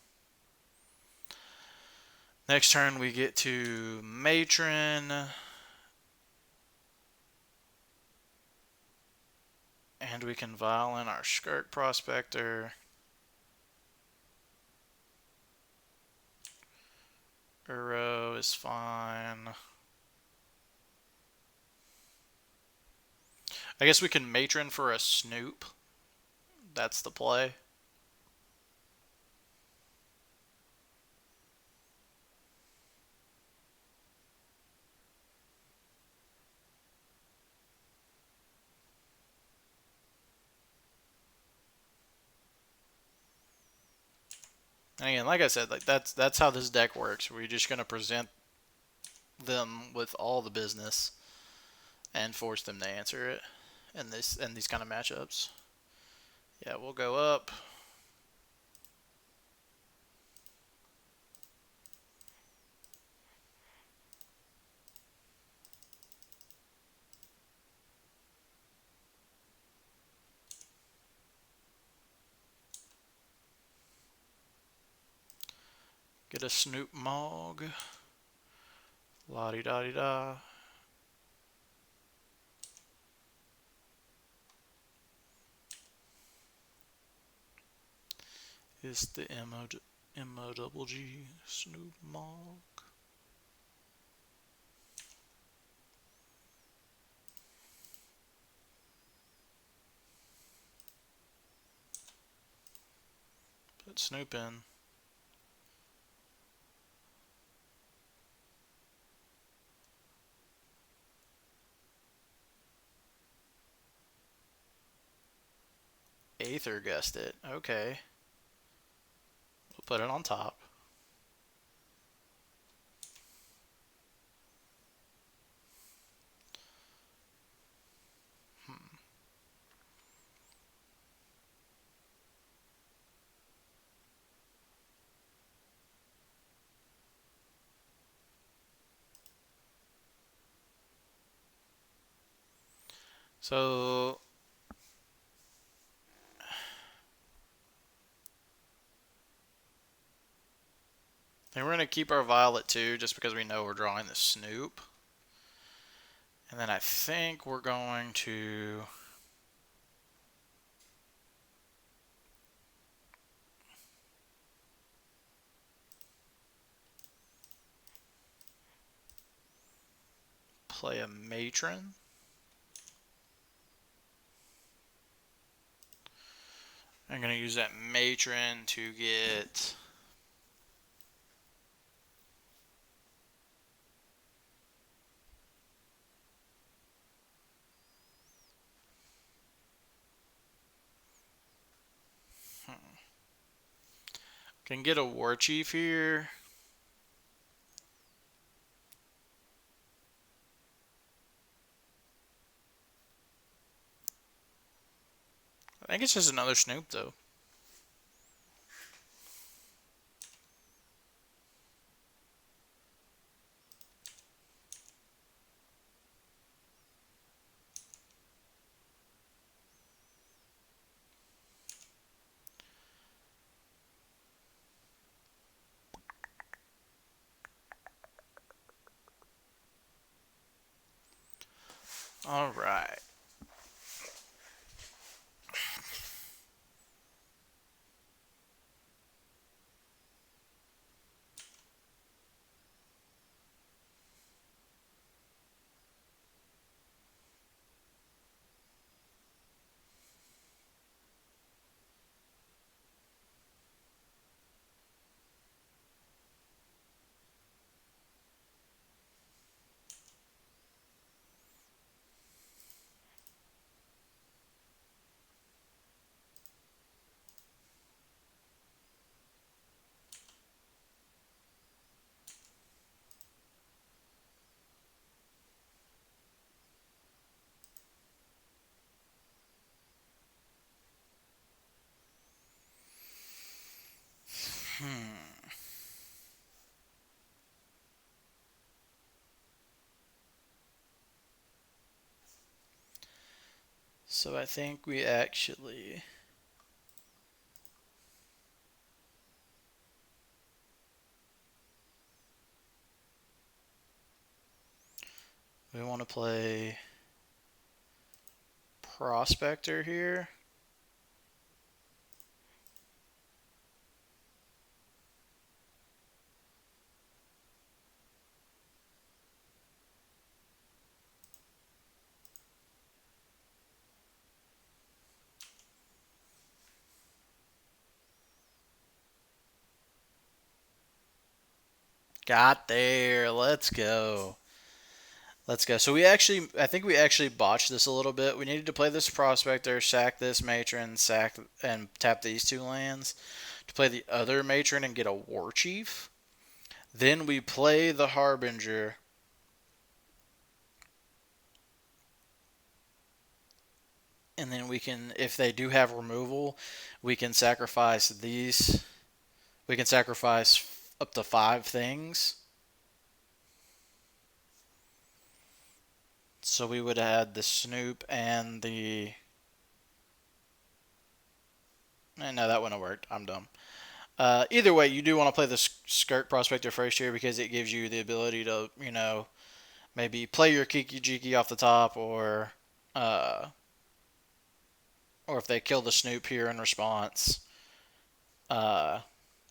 Next turn we get to Matron. And we can vial in our Skirk Prospector. Uro is fine. I guess we can Matron for a Snoop. That's the play. And again, like I said, like that's how this deck works. We're just gonna present them with all the business and force them to answer it in these kind of matchups. Yeah, we'll go up. Get a Snoop Mogg. La di da di da. Is the M-O double G Snoop Mogg. Put Snoop in. Aether guessed it. Okay. We'll put it on top. So then we're going to keep our Violet too, just because we know we're drawing the Snoop. And then I think we're going to play a Matron. I'm going to use that matron to get... Can get a war chief here. I think it's just another Snoop, though. All right. So I think we actually... We want to play Prospector here. Got there. Let's go. Let's go. So I think we actually botched this a little bit. We needed to play this Prospector, sack this Matron, sack and tap these two lands to play the other Matron and get a War Chief. Then we play the Harbinger. And then we can, if they do have removal, we can sacrifice these. We can sacrifice up to 5 things. So we would add the Snoop and the... No, that wouldn't have worked. I'm dumb. Either way, you do want to play the Skirt Prospector first here because it gives you the ability to, maybe play your Kiki Jiki off the top, uh, or if they kill the Snoop here in response, uh,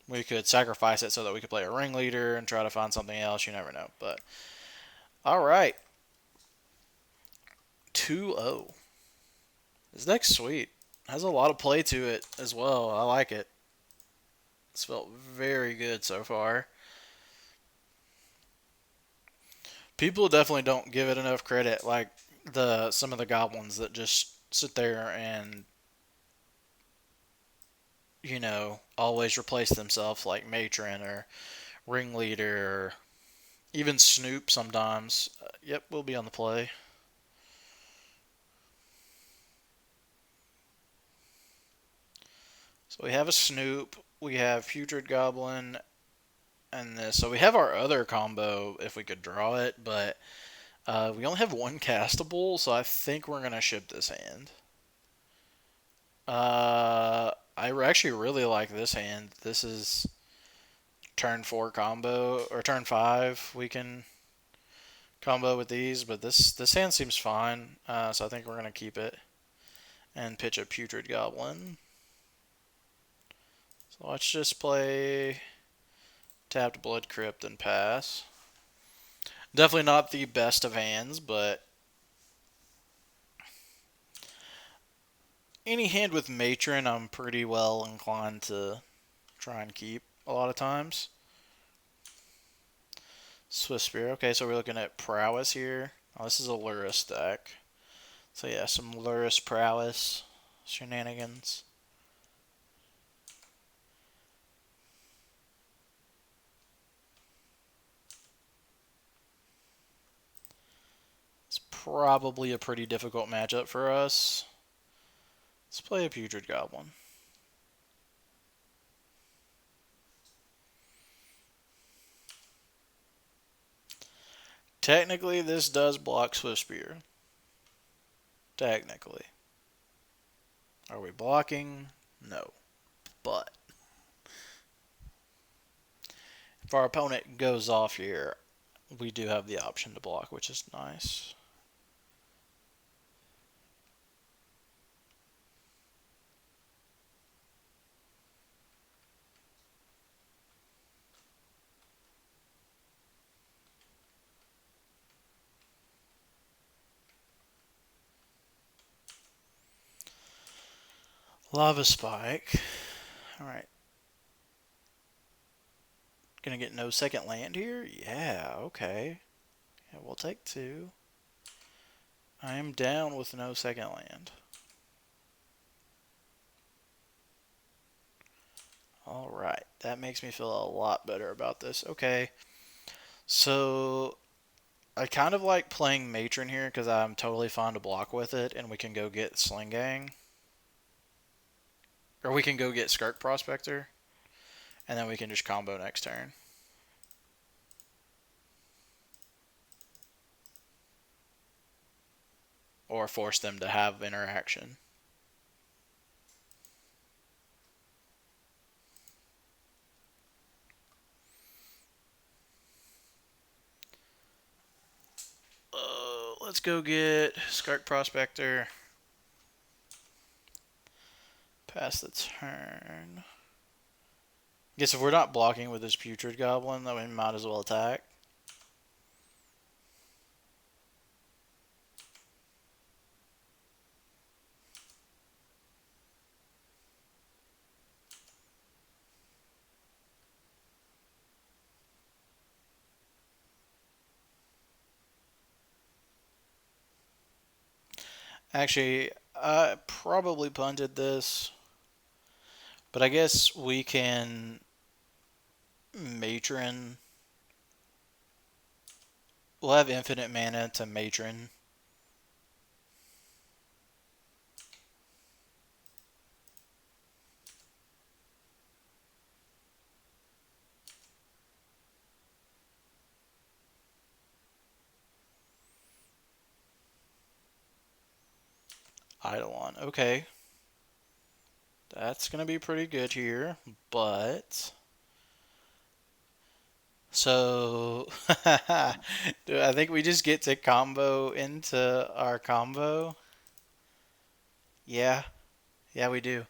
we could sacrifice it so that we could play a Ringleader and try to find something else. You never know. But, all right. 2-0. This deck's sweet. Has a lot of play to it as well. I like it. It's felt very good so far. People definitely don't give it enough credit, like some of the goblins that just sit there and always replace themselves, like Matron or Ringleader or even Snoop sometimes. Yep, we'll be on the play. So we have a Snoop, we have Putrid Goblin, and this. So we have our other combo if we could draw it, but we only have one castable, so I think we're going to ship this hand. I actually really like this hand. This is turn 4 combo, or turn 5 we can combo with these, but this hand seems fine, so I think we're going to keep it and pitch a Putrid Goblin. So let's just play tapped Blood Crypt and pass. Definitely not the best of hands, but Any hand with Matron, I'm pretty well inclined to try and keep a lot of times. Swift Spear. Okay, so we're looking at Prowess here. Oh, this is a Luris deck. So yeah, some Luris Prowess shenanigans. It's probably a pretty difficult matchup for us. Let's play a Putrid Goblin. Technically, this does block Swift Spear. Technically. Are we blocking? No. But if our opponent goes off here, we do have the option to block, which is nice. Lava Spike. Alright. Gonna get no second land here? Yeah, okay. Yeah, we'll take 2. I am down with no second land. Alright, that makes me feel a lot better about this. Okay, so I kind of like playing Matron here because I'm totally fine to block with it, and we can go get Sling Gang. Or we can go get Skirk Prospector, and then we can just combo next turn. Or force them to have interaction. Let's go get Skirk Prospector. Pass the turn. Guess if we're not blocking with this Putrid Goblin, then we might as well attack. Actually, I probably punted this, but I guess we can Matron. We'll have infinite mana to Matron. Eidolon. Okay. That's going to be pretty good here, but... So, do I think we just get to combo into our combo? Yeah. Yeah, we do.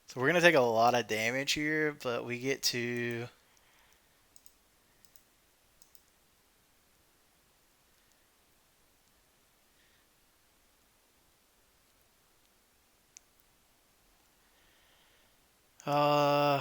So we're going to take a lot of damage here, but we get to... Uh...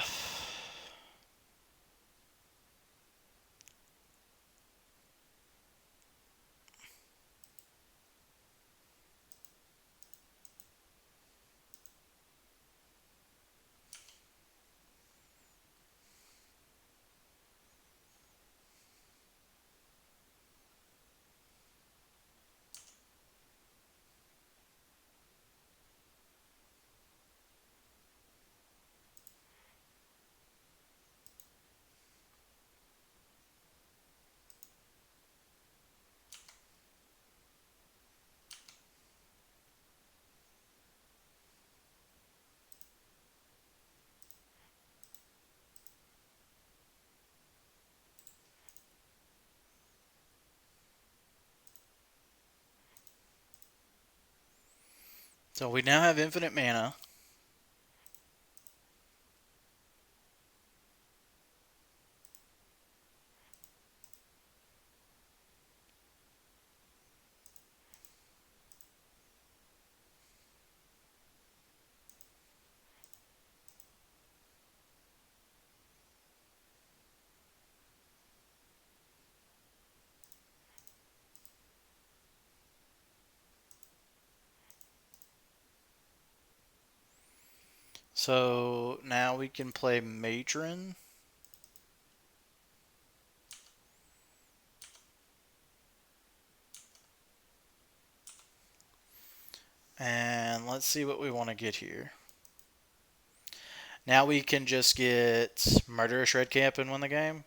So we now have infinite mana. So now we can play Matron. And let's see what we want to get here. Now we can just get Murderous Red Camp and win the game.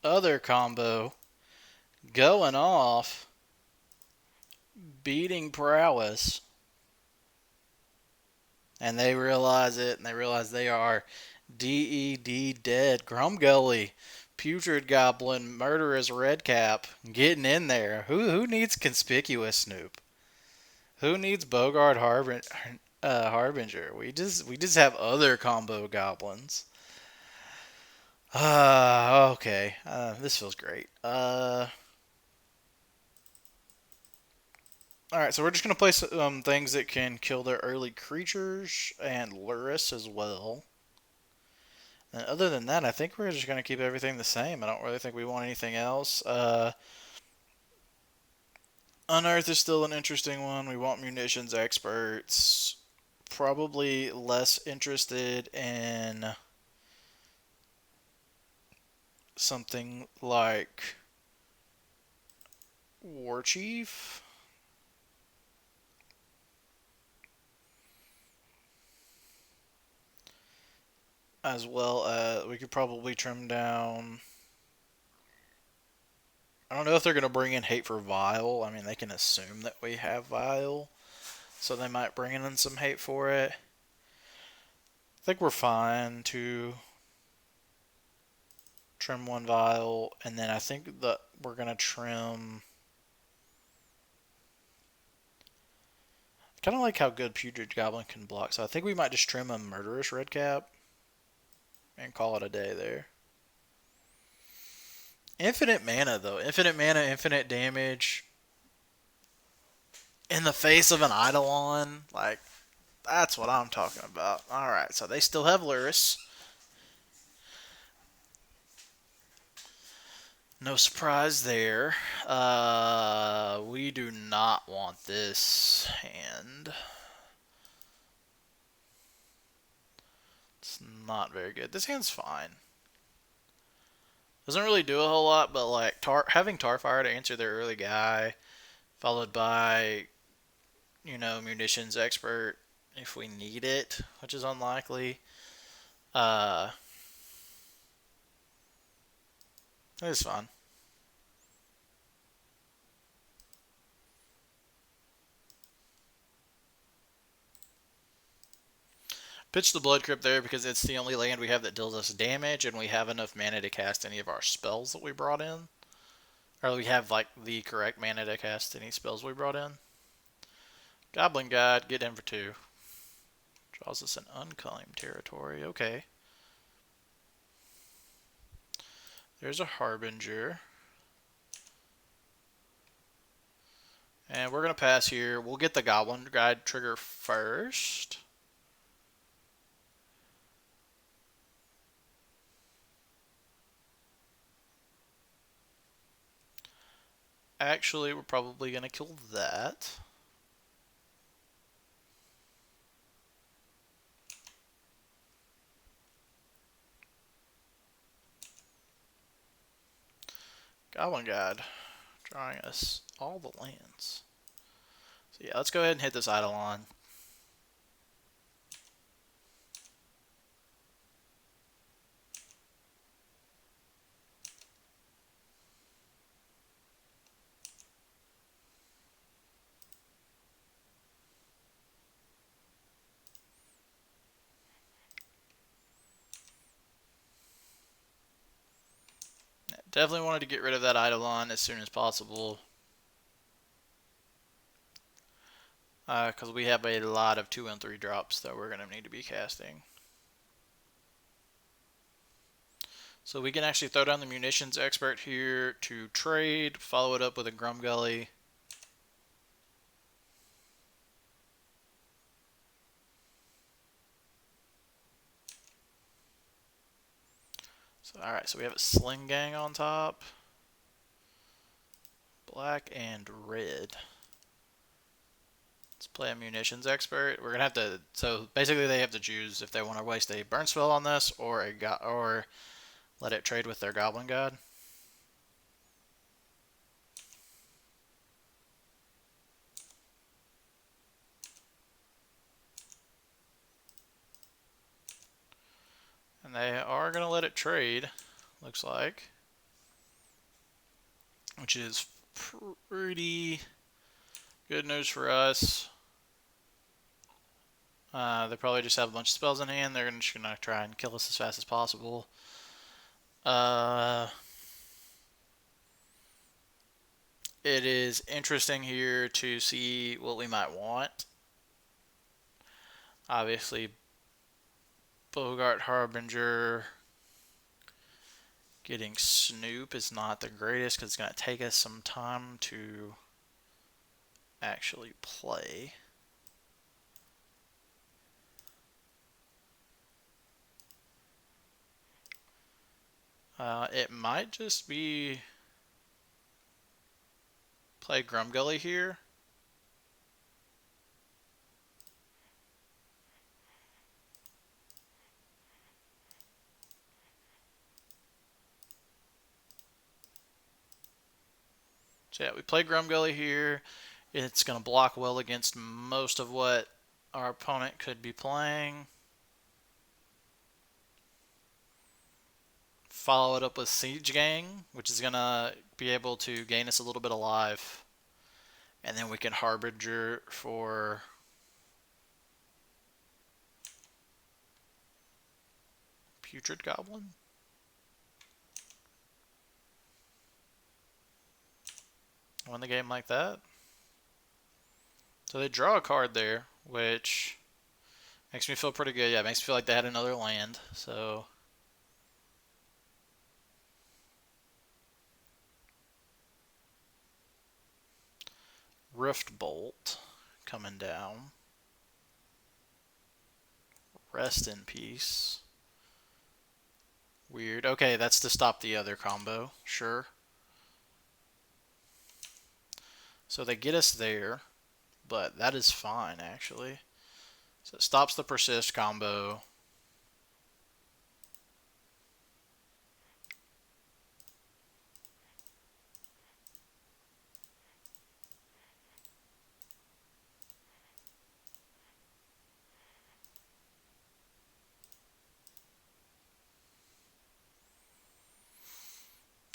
Other combo going off, beating prowess. And they realize it, and they realize they are DED dead. Grumgully, Putrid Goblin, Murderous Redcap, getting in there. Who needs conspicuous Snoop? Who needs Bogart Harbinger? We just have other combo goblins. Okay. This feels great. All right, so we're just gonna play some things that can kill their early creatures and Luris as well. And other than that, I think we're just gonna keep everything the same. I don't really think we want anything else. Unearth is still an interesting one. We want munitions experts. Probably less interested in something like War Chief. As well as we could probably trim down. I don't know if they're going to bring in hate for Vile. I mean, they can assume that we have Vile, so they might bring in some hate for it. I think we're fine to trim one Vile, and then I think that we're going to trim. Kind of like how good Putrid Goblin can block, so I think we might just trim a Murderous Redcap and call it a day there. Infinite mana, though. Infinite mana, infinite damage. In the face of an Eidolon. Like, that's what I'm talking about. Alright, so they still have Luris. No surprise there. We do not want this hand. It's not very good. This hand's fine. Doesn't really do a whole lot, but like having Tarfire to answer their early guy, followed by, munitions expert if we need it, which is unlikely. It's fine. Pitch the Blood Crypt there because it's the only land we have that deals us damage, and we have enough mana to cast any of our spells that we brought in. Or we have like the correct mana to cast any spells we brought in. Goblin Guide, get in for 2. Draws us an unclaimed territory. Okay. There's a Harbinger. And we're going to pass here. We'll get the Goblin Guide trigger first. Actually, we're probably going to kill that. Goblin Guide. Drawing us all the lands. So yeah, let's go ahead and hit this Eidolon. Definitely wanted to get rid of that Eidolon as soon as possible. because we have a lot of 2 and 3 drops that we're going to need to be casting. So we can actually throw down the munitions expert here to trade, follow it up with a Grumgully. So, alright, so we have a Sling Gang on top. Black and red. Let's play a munitions expert. We're gonna have to. So basically, they have to choose if they want to waste a burn spell on this or or let it trade with their Goblin God. And they are gonna let it trade. Looks like, which is pretty good news for us. They probably just have a bunch of spells in hand. They're just gonna try and kill us as fast as possible. It is interesting here to see what we might want. Obviously, Bogart Harbinger getting Snoop is not the greatest because it's going to take us some time to actually play. It might just be play Grumgully here. So yeah, we play Grumgully here. It's going to block well against most of what our opponent could be playing. Follow it up with Siege Gang, which is going to be able to gain us a little bit of life. And then we can Harbinger for Putrid Goblin. Win the game like that. So they draw a card there, which makes me feel pretty good. Yeah, it makes me feel like they had another land. So Rift Bolt coming down. Rest in peace. Weird. Okay, that's to stop the other combo. Sure. So they get us there, but that is fine, actually. So it stops the persist combo.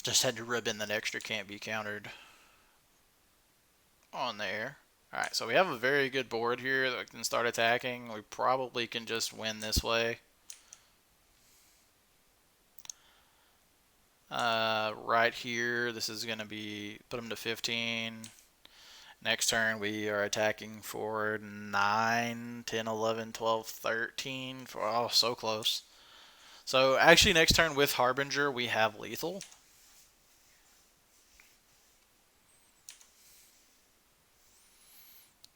Just had to rib in that extra can't be countered on there. Alright, so we have a very good board here that we can start attacking. We probably can just win this way. Right here, this is going to be, put them to 15. Next turn, we are attacking for 9, 10, 11, 12, 13. Oh, so close. So actually, next turn with Harbinger, we have lethal.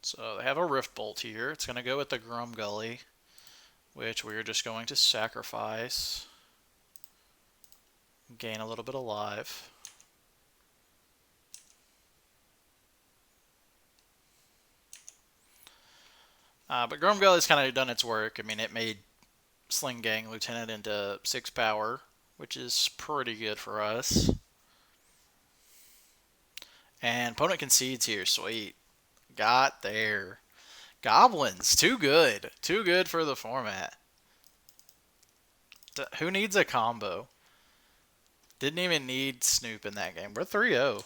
So they have a Rift Bolt here. It's going to go with the Grumgully, which we're just going to sacrifice. Gain a little bit of life. But Grumgully's kind of done its work. I mean, it made Sling Gang Lieutenant into 6 power, which is pretty good for us. And opponent concedes here. Sweet. Got there. Goblins. Too good. Too good for the format. Who needs a combo? Didn't even need Snoop in that game. We're 3-0.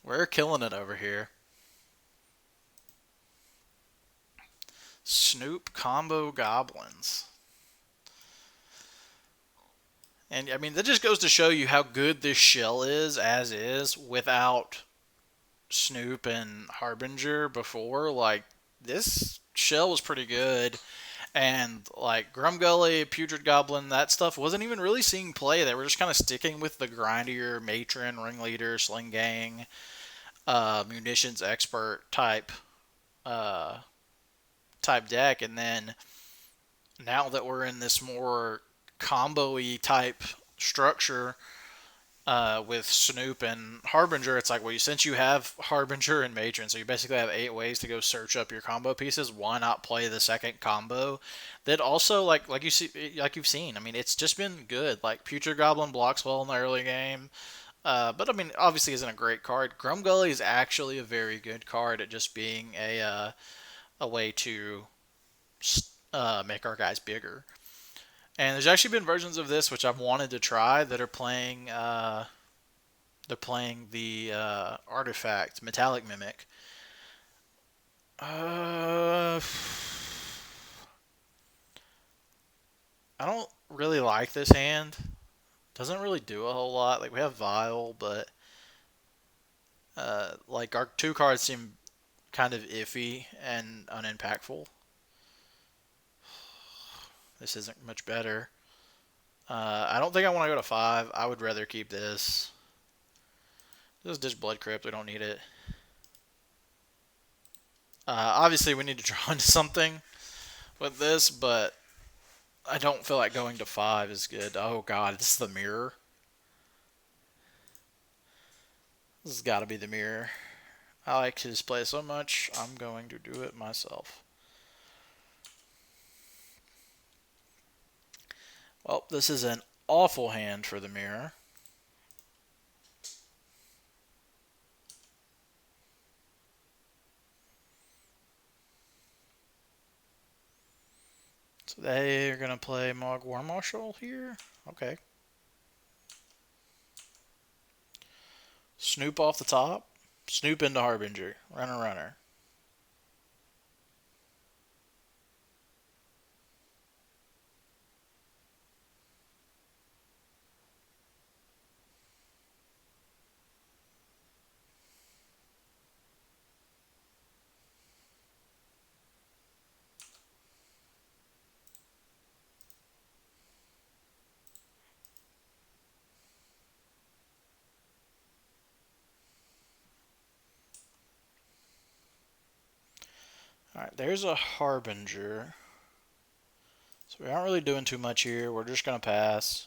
We're killing it over here. Snoop combo Goblins. And, I mean, that just goes to show you how good this shell is, as is, without Snoop and Harbinger before, like this shell was pretty good. And like Grumgully, Putrid Goblin, that stuff wasn't even really seeing play. They were just kind of sticking with the grindier Matron, Ringleader, Sling Gang, munitions expert uh, type deck. And then now that we're in this more combo-y type structure, with Snoop and Harbinger, it's like, well, since you have Harbinger and Matron, so you basically have 8 ways to go search up your combo pieces. Why not play the second combo? That also, like you've seen. I mean, it's just been good. Like Future Goblin blocks well in the early game, but I mean, obviously isn't a great card. Grumgully is actually a very good card at just being a way to make our guys bigger. And there's actually been versions of this which I've wanted to try that are playing. They're playing the artifact metallic mimic. Uh, I don't really like this hand. Doesn't really do a whole lot. Like we have Vile, but like our two cards seem kind of iffy and unimpactful. This isn't much better. I don't think I want to go to 5. I would rather keep this. This is just Blood Crypt. We don't need it. Obviously, we need to draw into something with this, but I don't feel like going to 5 is good. Oh god, this is the mirror. This has got to be the mirror. I like his play so much, I'm going to do it myself. Well, this is an awful hand for the mirror. So they're going to play Mogg War Marshal here. Okay. Snoop off the top. Snoop into Harbinger. Runner, runner. Alright, there's a Harbinger. So we aren't really doing too much here. We're just going to pass.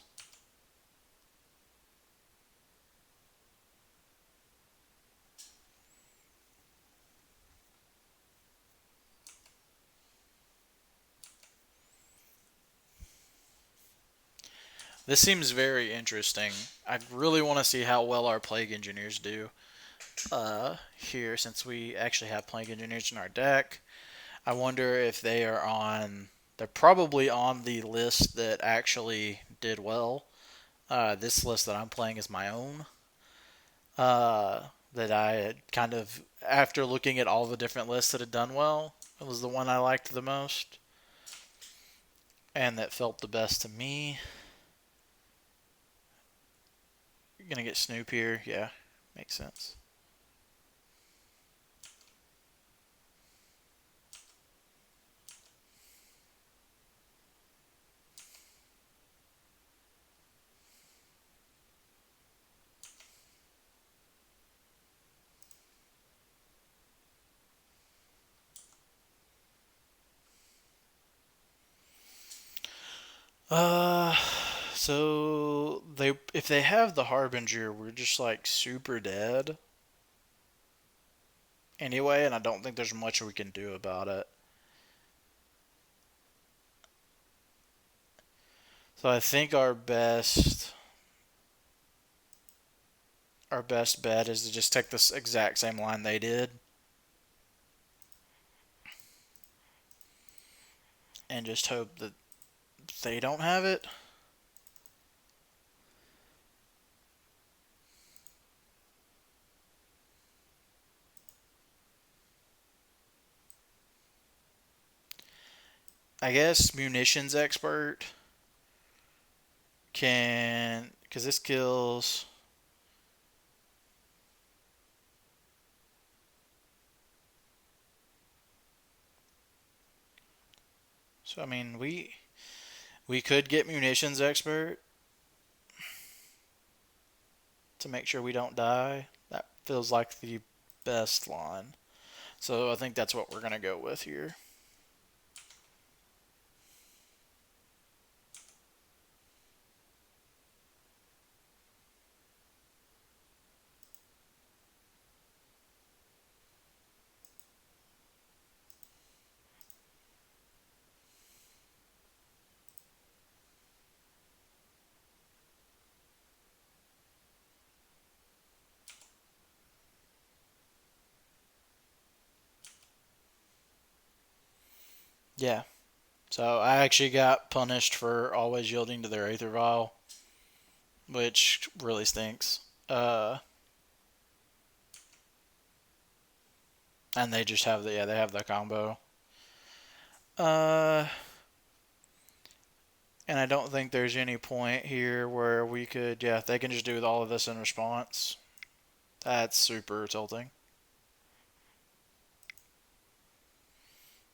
This seems very interesting. I really want to see how well our Plague Engineers do here, since we actually have Plague Engineers in our deck. I wonder if they are on. They're probably on the list that actually did well. This list that I'm playing is my own. That I had kind of, after looking at all the different lists that had done well, it was the one I liked the most. And that felt the best to me. You're going to get Snoop here. Yeah, makes sense. Uh, so they if they have the Harbinger, we're just like super dead anyway, and I don't think there's much we can do about it. So I think our best bet is to just take this exact same line they did and just hope that they don't have it. I guess munitions expert can, because this kills. So I mean, we could get munitions expert to make sure we don't die. That feels like the best line. So I think that's what we're gonna go with here. Yeah. So I actually got punished for always yielding to their Aether Vial, which really stinks. And they just have they have the combo. Uh, and I don't think there's any point here where we could, yeah, they can just do all of this in response. That's super tilting.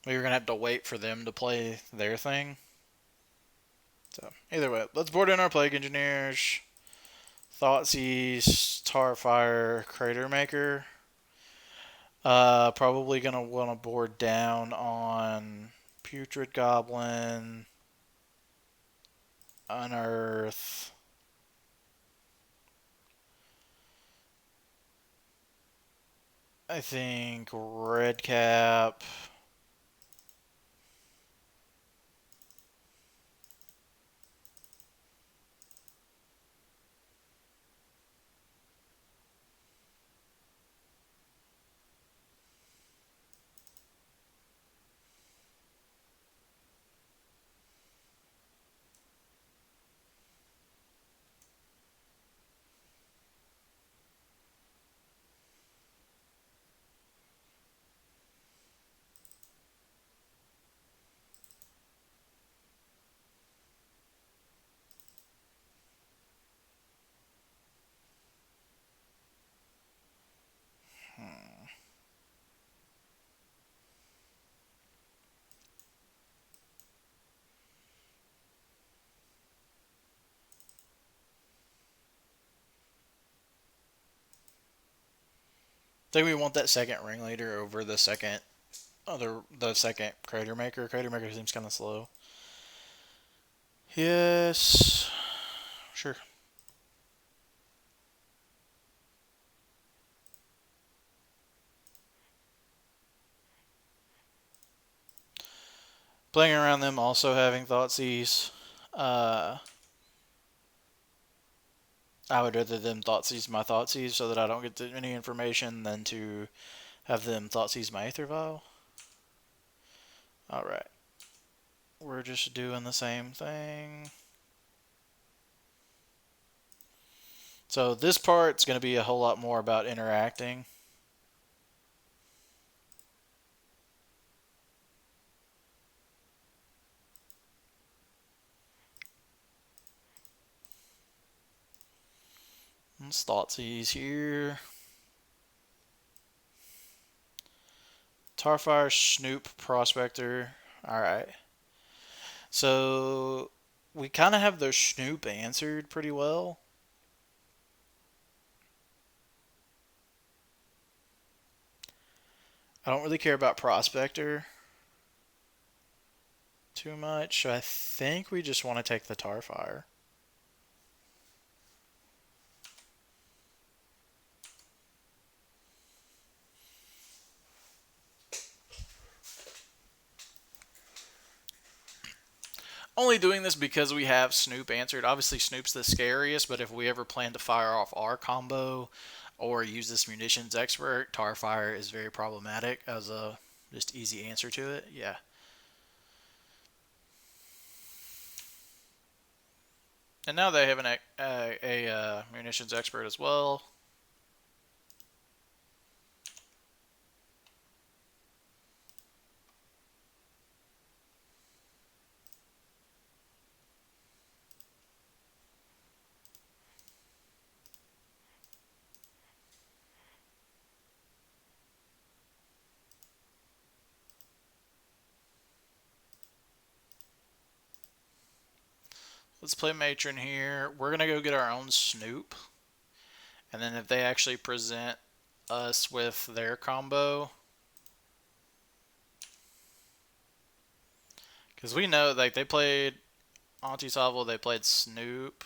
We were gonna have to wait for them to play their thing. So either way, let's board in our plague engineers. Thoughtseize, Tarfire, Crater Maker. Probably gonna want to board down on Putrid Goblin, Unearth. I think Red Cap. Hmm. I think we want that second ringleader over the second Crater Maker. Crater Maker seems kind of slow. Yes, sure. Playing around them also having Thoughtseize. Uh, I would rather them Thoughtseize my Thoughtseize so that I don't get any information than to have them Thoughtseize my Aether Vial. Alright. We're just doing the same thing. So this part's going to be a whole lot more about interacting. Let's Thoughtseize here. Tarfire, Snoop, Prospector. Alright. So we kind of have their Snoop answered pretty well. I don't really care about Prospector too much. So I think we just want to take the Tarfire. Only doing this because we have Snoop answered. Obviously, Snoop's the scariest, but if we ever plan to fire off our combo or use this munitions expert, Tarfire is very problematic as a just easy answer to it. Yeah. And now they have a munitions expert as well. Let's play Matron here. We're going to go get our own Snoop. And then if they actually present us with their combo, because we know like they played Auntie Salvo, they played Snoop.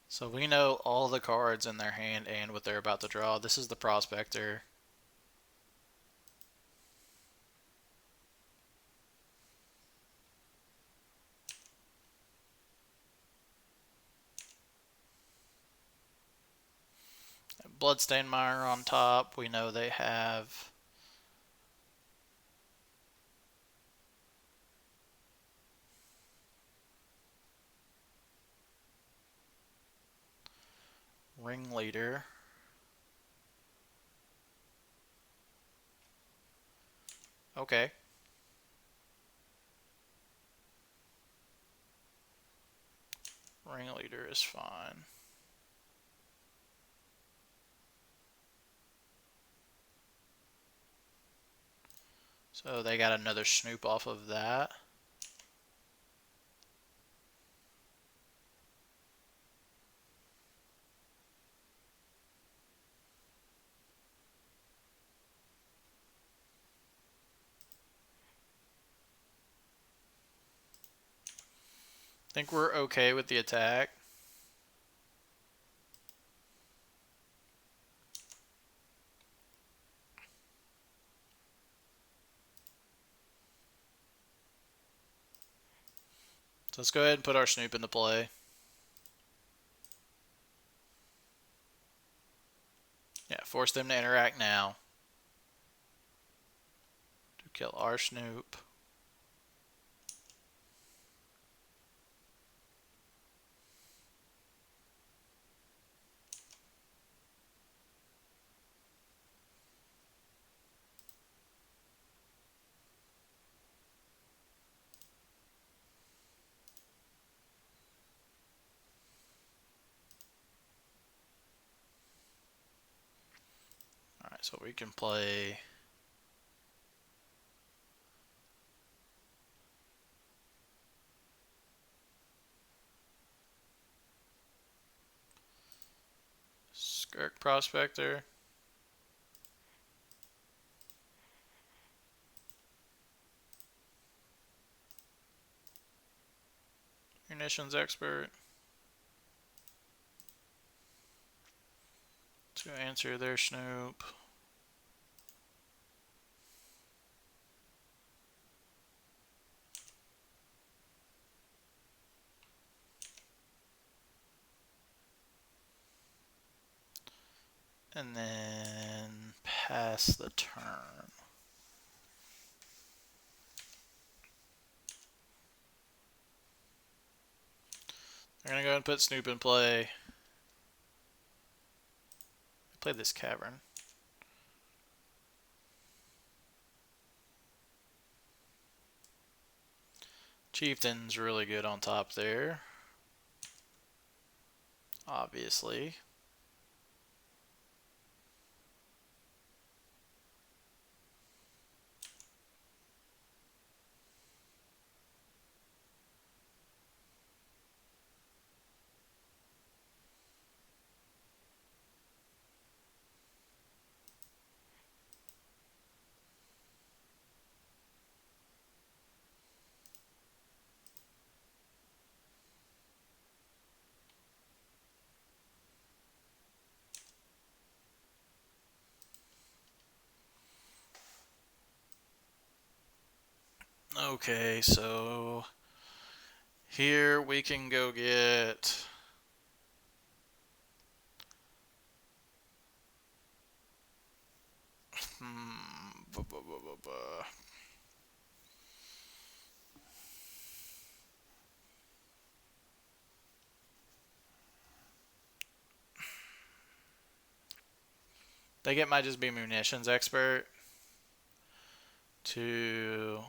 So we know all the cards in their hand and what they're about to draw. This is the Prospector. Bloodstained Mire on top. We know they have Ringleader. Okay. Ringleader is fine. So they got another Snoop off of that. Think we're okay with the attack. So let's go ahead and put our Snoop into play. Yeah, force them to interact now. To kill our Snoop. Alright, so we can play Skirk Prospector. Munitions Expert. To answer their Snoop. And then pass the turn. They're going to go ahead and put Snoop in play. Play this Cavern. Chieftain's really good on top there. Obviously. Okay, so here we can go get think it might just be Munitions Expert to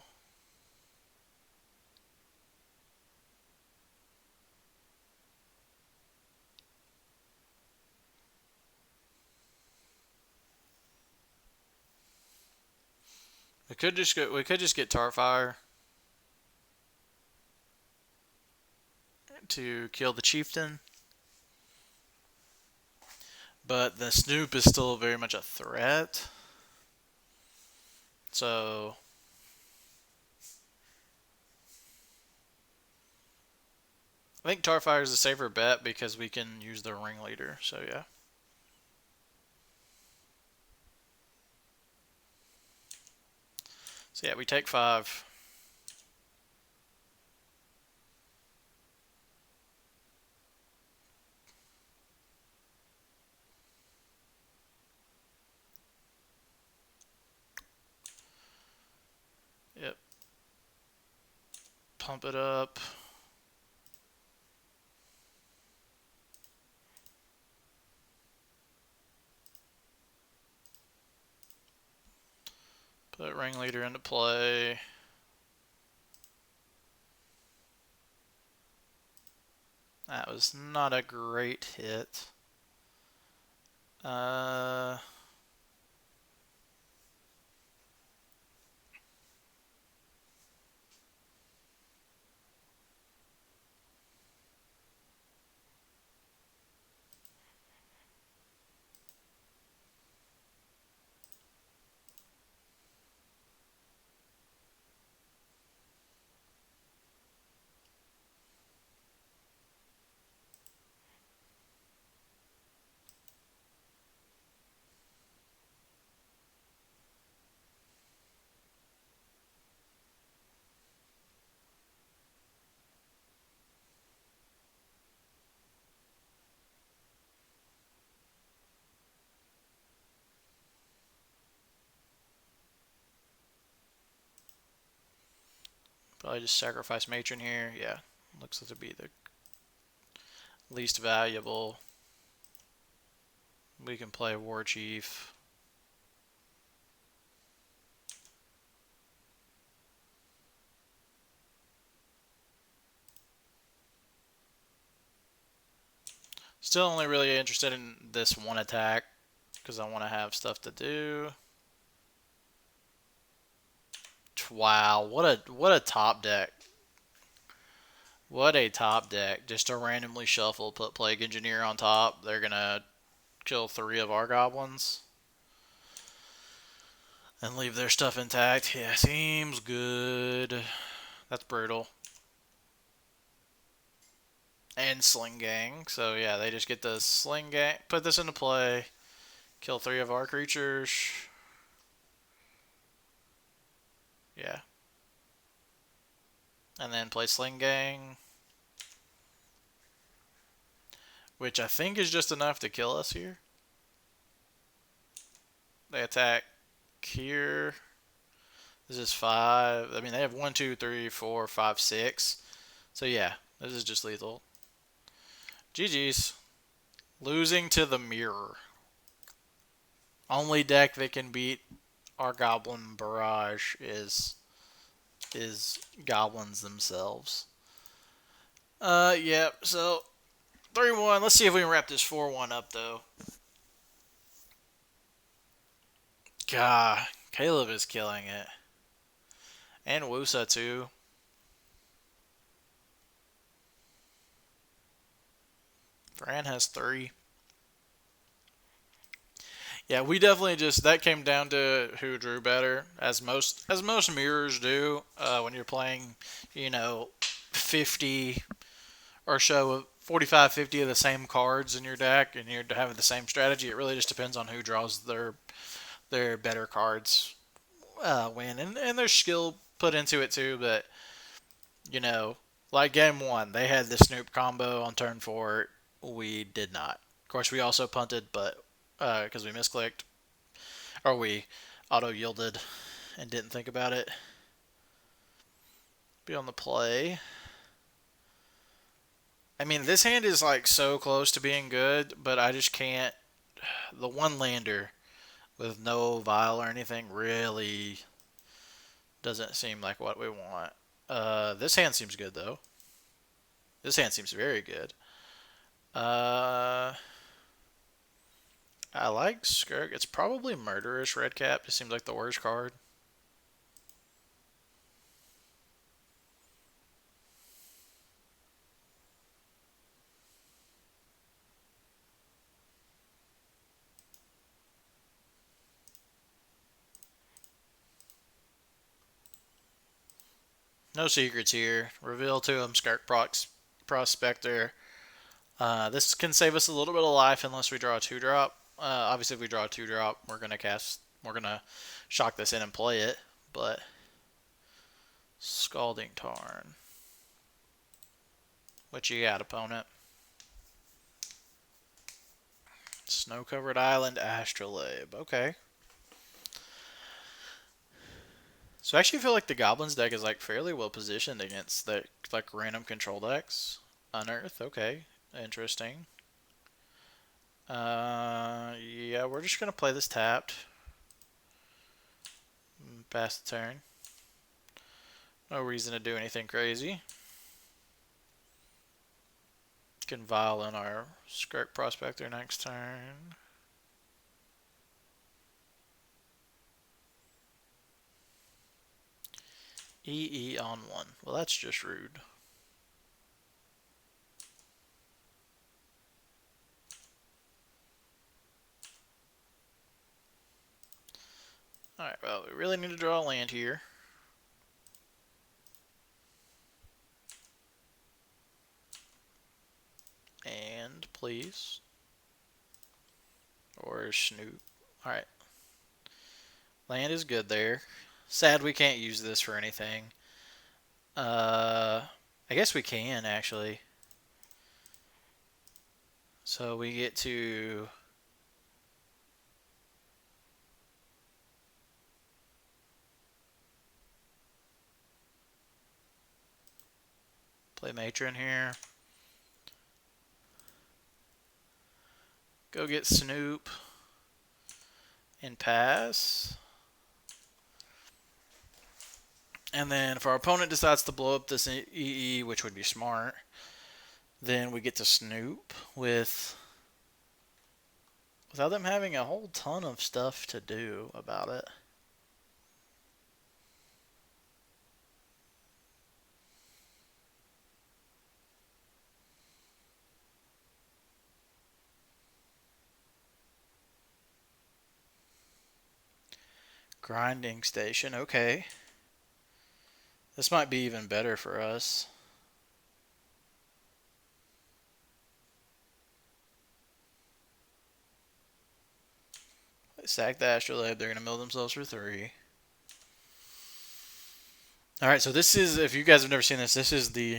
We could just get Tarfire to kill the chieftain, but the Snoop is still very much a threat. So I think Tarfire is a safer bet because we can use the ringleader. So yeah. So yeah, we take 5. Yep. Pump it up. Put ringleader into play. That was not a great hit. Uh, Probably just sacrifice matron here. Yeah, looks like to be the least valuable. We can play war chief. Still only really interested in this one attack because I want to have stuff to do. Wow, what a top deck. What a top deck. Just to randomly shuffle, put Plague Engineer on top. They're gonna kill 3 of our goblins. And leave their stuff intact. Yeah, seems good. That's brutal. And Sling Gang. So yeah, they just get the Sling Gang. Put this into play. Kill 3 of our creatures. Yeah. And then play Sling Gang. Which I think is just enough to kill us here. They attack here. This is 5. I mean, they have 1, 2, 3, 4, 5, 6. So yeah, this is just lethal. GG's. Losing to the mirror. Only deck that can beat our Goblin Barrage is goblins themselves. Yeah, so 3-1. Let's see if we can wrap this 4-1 up, though. God, Caleb is killing it. And Wusa, too. Fran has 3. Yeah, we definitely just that came down to who drew better, as most mirrors do. When you're playing, 50 or so, 45, 50 of the same cards in your deck, and you're having the same strategy. It really just depends on who draws their better cards win, and there's skill put into it too. But you know, like game 1, they had the Snoop combo on turn 4. We did not. Of course, we also punted, but because we misclicked or we auto yielded and didn't think about it. Be on the play. I mean, this hand is like so close to being good, but I just can't. The one lander with no vial or anything really doesn't seem like what we want. This hand seems good though. This hand seems very good. Uh, I like Skirk. It's probably Murderous Redcap. Just seems like the worst card. No secrets here. Reveal to him Skark Prospector. This can save us a little bit of life unless we draw a 2-drop. Obviously, if we draw a 2-drop, we're gonna cast. We're gonna shock this in and play it. But Scalding Tarn. What you got, opponent? Snow-covered island, Astrolabe. Okay. So I actually feel like the Goblins deck is like fairly well positioned against the like random control decks. Unearth. Okay. Interesting. Yeah, we're just gonna play this tapped. Pass the turn. No reason to do anything crazy. Can Vile in our Skark Prospector next turn. EE on 1. Well, that's just rude. Alright, well, we really need to draw a land here. And please. Or Snoop. Alright. Land is good there. Sad we can't use this for anything. I guess we can, actually. So we get to play Matron here. Go get Snoop and pass. And then if our opponent decides to blow up this EE, which would be smart, then we get to Snoop without them having a whole ton of stuff to do about it. Grinding station, okay. This might be even better for us. They sack the Astrolabe, they're going to mill themselves for 3. Alright, so this is, if you guys have never seen this, this is the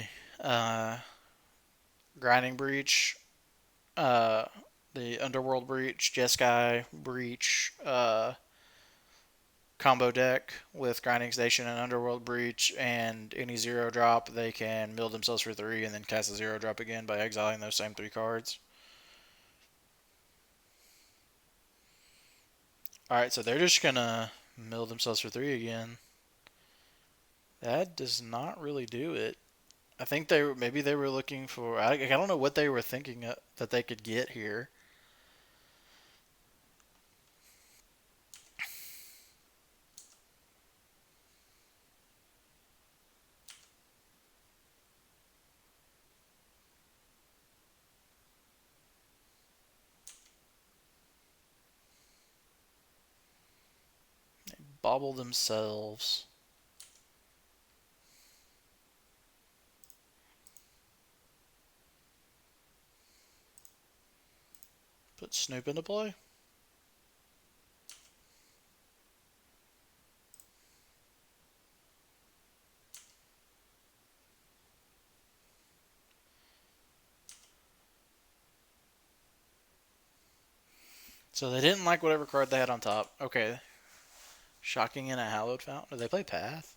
Grinding Breach, the Underworld Breach, Jeskai Breach, combo deck with Grinding Station and Underworld Breach, and any 0-drop, they can mill themselves for 3 and then cast a 0-drop again by exiling those same 3 cards. Alright, so they're just gonna mill themselves for 3 again. That does not really do it. I think maybe they were looking for, I don't know what they were thinking that they could get here. Bobble themselves. Put Snoop into play. So they didn't like whatever card they had on top. Okay. Shocking in a Hallowed Fountain. Do they play Path?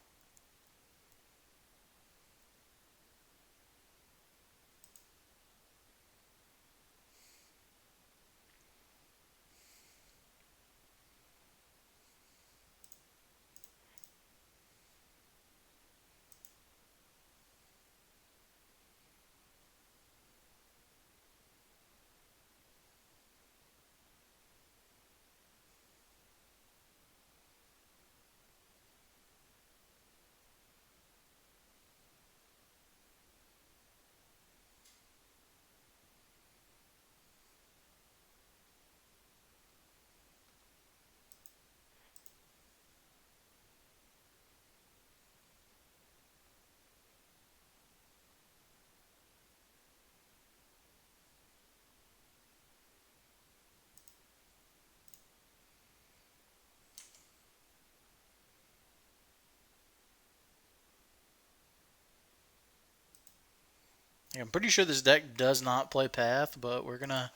I'm pretty sure this deck does not play Path, but we're gonna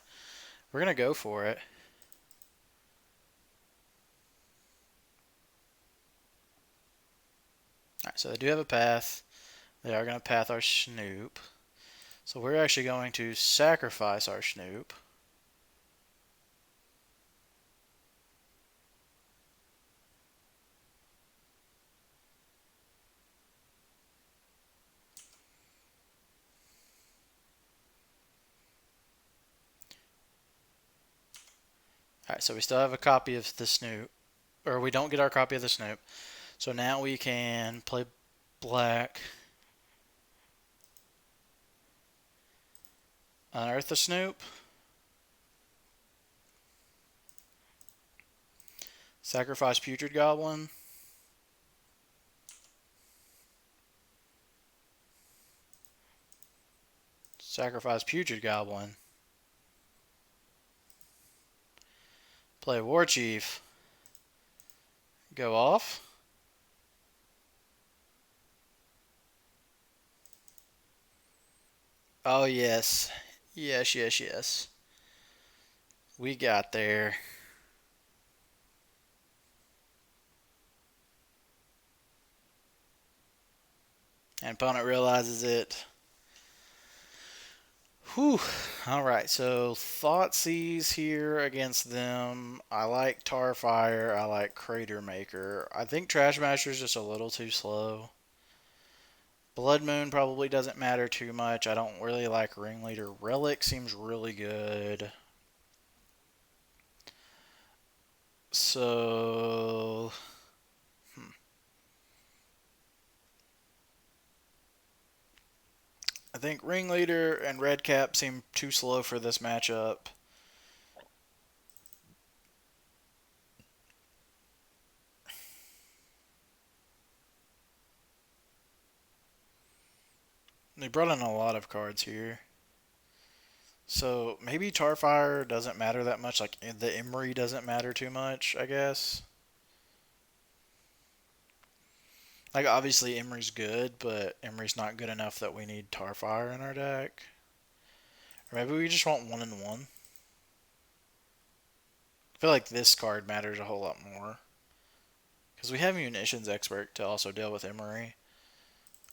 go for it. Alright, so they do have a Path. They are gonna Path our Snoop. So we're actually going to sacrifice our Snoop. Alright, so we still have a copy of the Snoop. Or we don't get our copy of the Snoop. So now we can play black. Unearth the Snoop. Sacrifice Putrid Goblin. Sacrifice Putrid Goblin. Play War Chief. Go off. Oh, yes. Yes, yes, yes. We got there. And opponent realizes it. Whew. Alright, so Thoughtseize here against them. I like Tarfire. I like Crater Maker. I think Trash Master is just a little too slow. Blood Moon probably doesn't matter too much. I don't really like Ringleader. Relic seems really good. So, I think Ringleader and Redcap seem too slow for this matchup. They brought in a lot of cards here. So maybe Tarfire doesn't matter that much. Like the Emery doesn't matter too much, I guess. Like obviously Emery's good, but Emery's not good enough that we need Tarfire in our deck. Or maybe we just want 1-1. I feel like this card matters a whole lot more. Because we have Munitions Expert to also deal with Emery.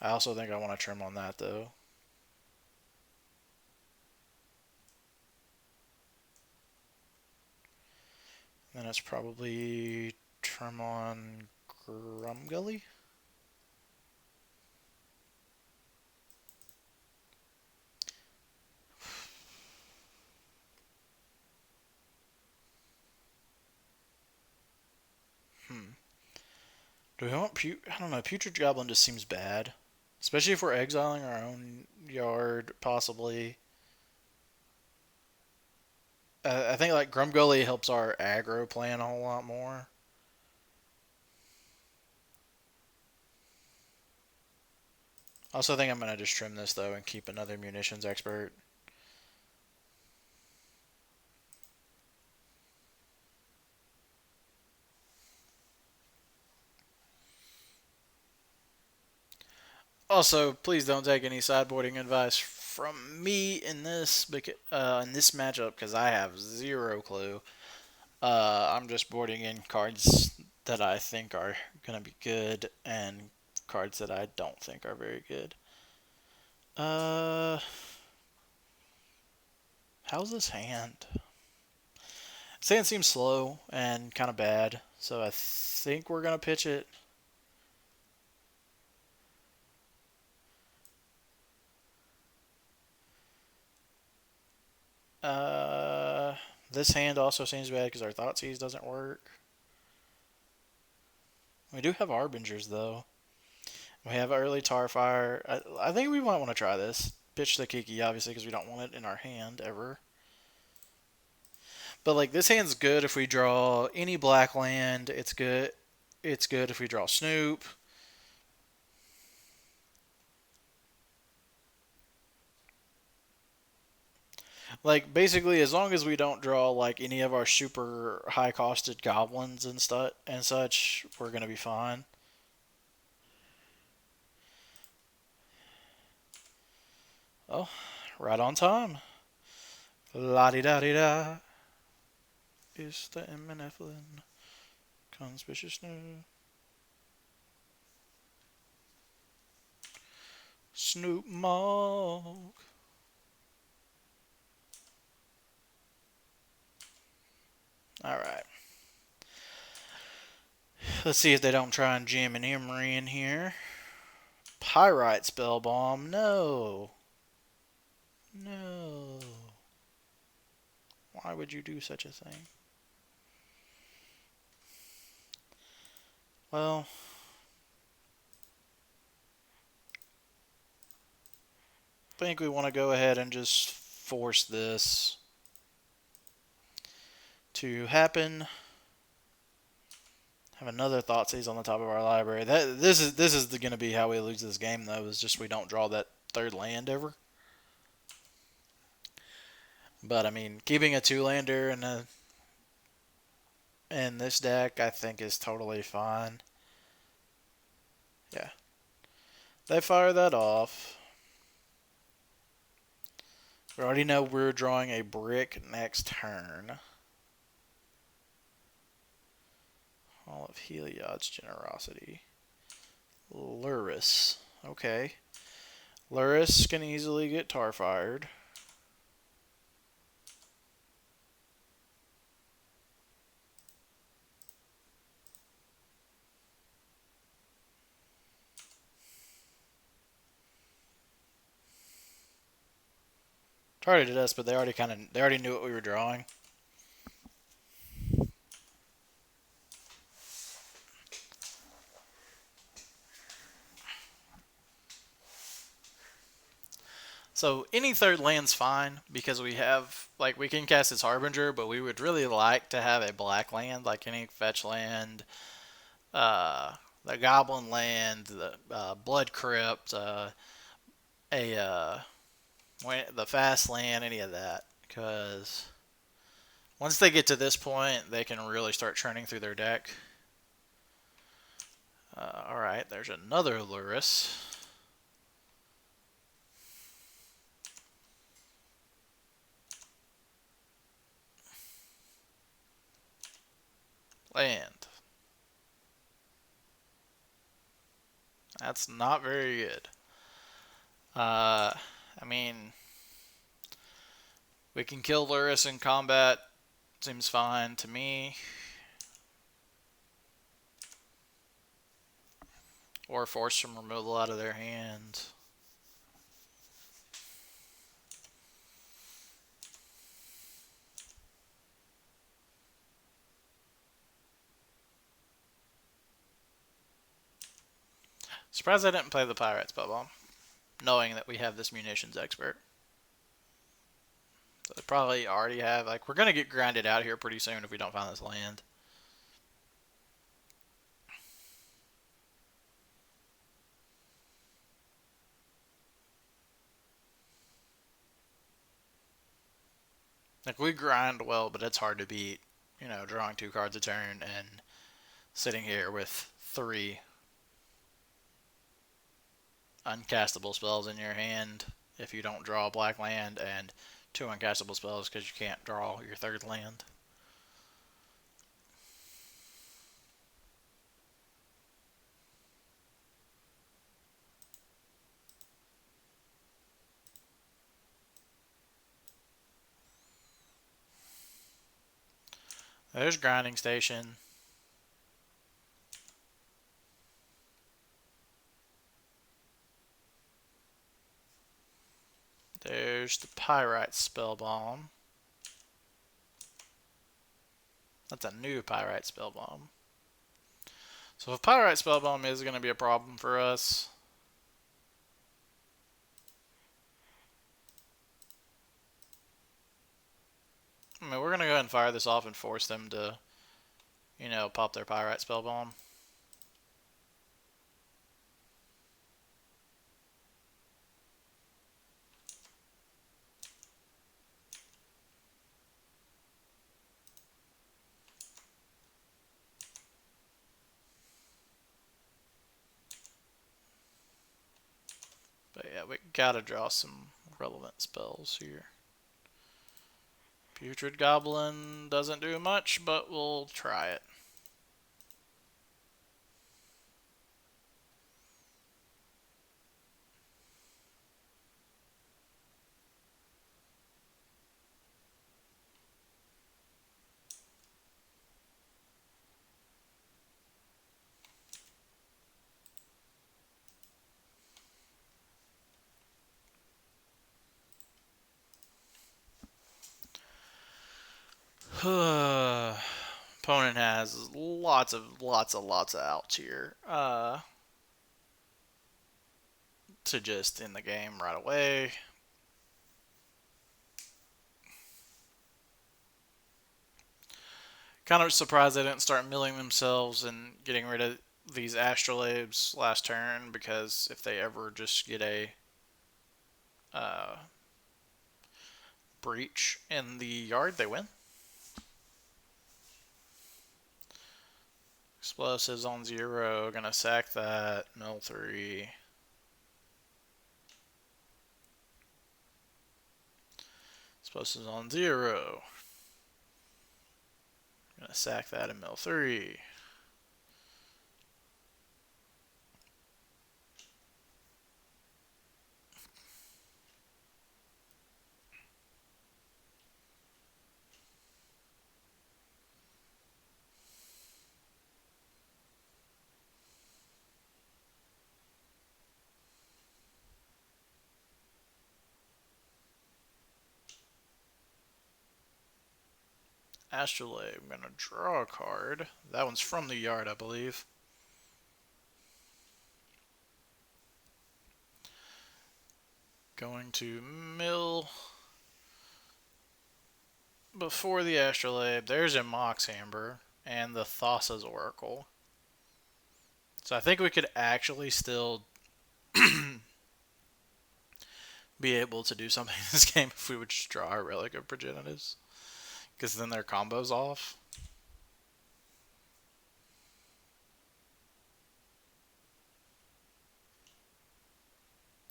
I also think I want to trim on that though. Then it's probably trim on Grumgully. Do we want I don't know. Putrid Goblin just seems bad. Especially if we're exiling our own yard, possibly. I think like Grumgully helps our aggro plan a whole lot more. I also think I'm going to just trim this though and keep another munitions expert. Also, please don't take any sideboarding advice from me in this matchup because I have zero clue. I'm just boarding in cards that I think are gonna be good and cards that I don't think are very good. How's this hand? This hand seems slow and kind of bad, so I think we're gonna pitch it. This hand also seems bad because our Thoughtseize doesn't work. We do have Harbingers though. We have early Tarfire. I think we might want to try this. Pitch the Kiki, obviously, because we don't want it in our hand ever. But like this hand's good if we draw any black land. It's good. It's good if we draw Snoop. Like basically, as long as we don't draw like any of our super high costed goblins and such, we're gonna be fine. Oh, right on time. La di da di da. Is the Emineflin conspicuous new? Snoop Mogg. Alright. Let's see if they don't try and jam an Emery in here. Pyrite Spell Bomb. No. No. Why would you do such a thing? Well, I think we want to go ahead and just force this to happen. Have another Thoughtseize on the top of our library. This is going to be how we lose this game, though. Is just we don't draw that third land ever. But I mean, keeping a two-lander in this deck, I think, is totally fine. Yeah, they fire that off. We already know we're drawing a brick next turn. All of Heliod's Generosity. Luris. Okay. Luris can easily get tar fired. Targeted us, but they already knew what we were drawing. So any third land's fine because we have we can cast its Harbinger, but we would really like to have a black land, like any fetch land, the Goblin land, the Blood Crypt, the Fast land, any of that, because once they get to this point, they can really start churning through their deck. Alright, there's another Luris. Land. That's not very good. I mean, we can kill Luris in combat. Seems fine to me. Or force some removal out of their hands. Surprised I didn't play the Pirate Spellbomb, knowing that we have this munitions expert. So they probably already have, we're going to get grinded out here pretty soon if we don't find this land. We grind well, but it's hard to beat, drawing 2 cards a turn and sitting here with 3 uncastable spells in your hand if you don't draw a black land, and 2 uncastable spells because you can't draw your third land. There's Grinding Station. There's the Pyrite Spellbomb. That's a new Pyrite Spellbomb. So if Pyrite Spellbomb is going to be a problem for us, I mean, we're going to go ahead and fire this off and force them to, pop their Pyrite Spellbomb. But yeah, we gotta draw some relevant spells here. Putrid Goblin doesn't do much, but we'll try it. Opponent has lots of outs here. To just end the game right away. Kind of surprised they didn't start milling themselves and getting rid of these astrolabes last turn, because if they ever just get a uh, breach in the yard, they win. Explosives on 0. Gonna sack that. Mill 3. Explosives on 0. Gonna sack that and mill 3. Astrolabe. I'm gonna draw a card. That one's from the yard, I believe. Going to mill before the Astrolabe. There's a Mox Amber and the Thassa's Oracle. So I think we could actually still be able to do something in this game if we would just draw a Relic of Progenitors, because then their combo's off.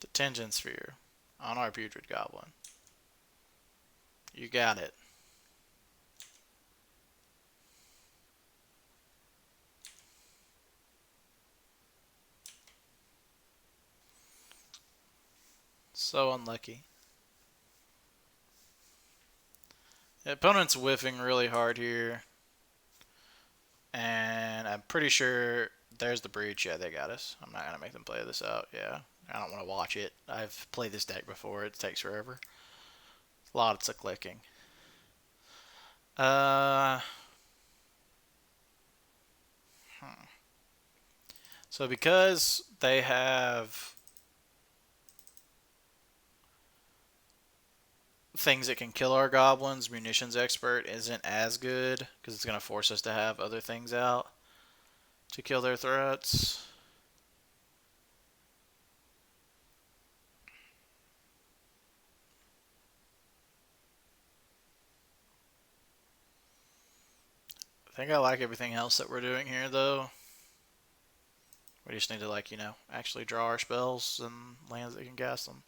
The Tension Sphere on our Putrid Goblin. You got it. So unlucky. The opponent's whiffing really hard here. And I'm pretty sure there's the breach. Yeah, they got us. I'm not going to make them play this out. Yeah, I don't want to watch it. I've played this deck before. It takes forever. Lots of clicking. Uh, So because they have things that can kill our goblins, Munitions Expert isn't as good, because it's going to force us to have other things out to kill their threats. I think I like everything else that we're doing here, though. We just need to, like, actually draw our spells and lands that can cast them.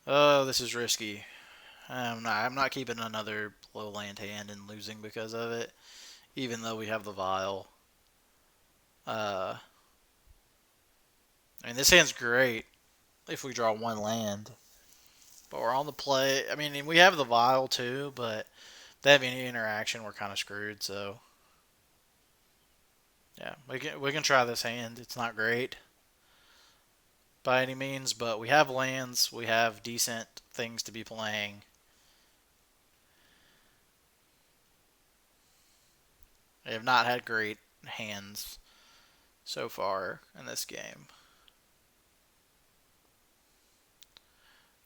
Oh, this is risky. I'm not keeping another low land hand and losing because of it, even though we have the vial. I mean, this hand's great if we draw one land, but we're on the play. I mean, we have the vial too, but if they have any interaction, we're kind of screwed. So yeah, we can try this hand. It's not great by any means, but we have lands. We have decent things to be playing. We have not had great hands so far in this game.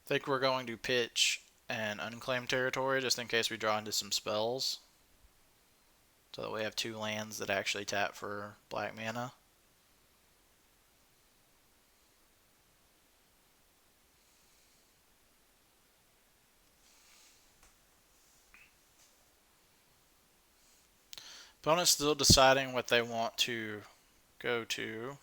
I think we're going to pitch an unclaimed territory just in case we draw into some spells, so that we have 2 lands that actually tap for black mana. Opponent's still deciding what they want to go to.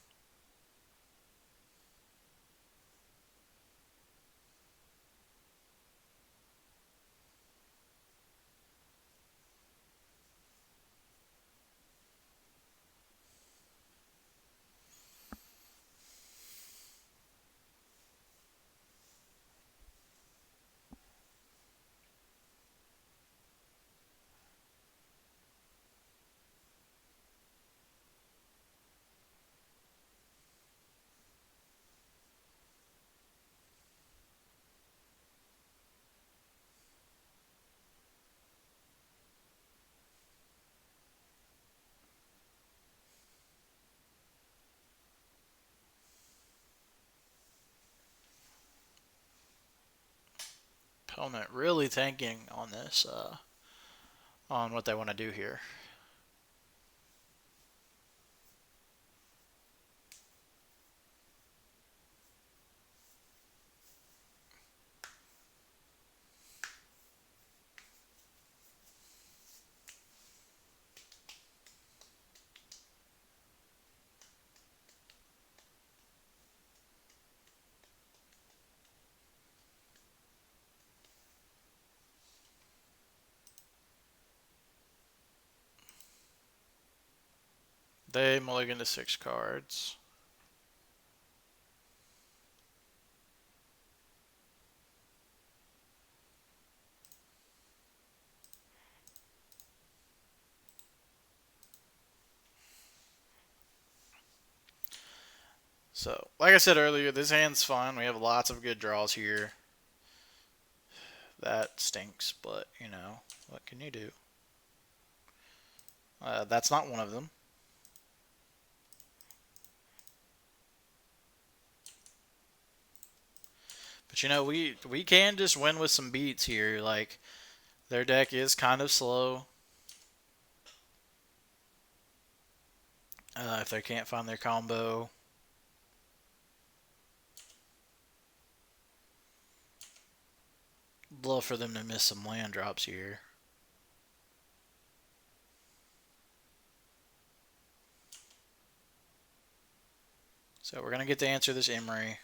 opponent really thinking on this, on what they want to do here. They mulligan to 6 cards. So, like I said earlier, this hand's fun. We have lots of good draws here. That stinks, but, you know, what can you do? That's not one of them. But, you know, we can just win with some beats here. Like, their deck is kind of slow. If they can't find their combo. Love for them to miss some land drops here. So we're going to get to answer this Emery.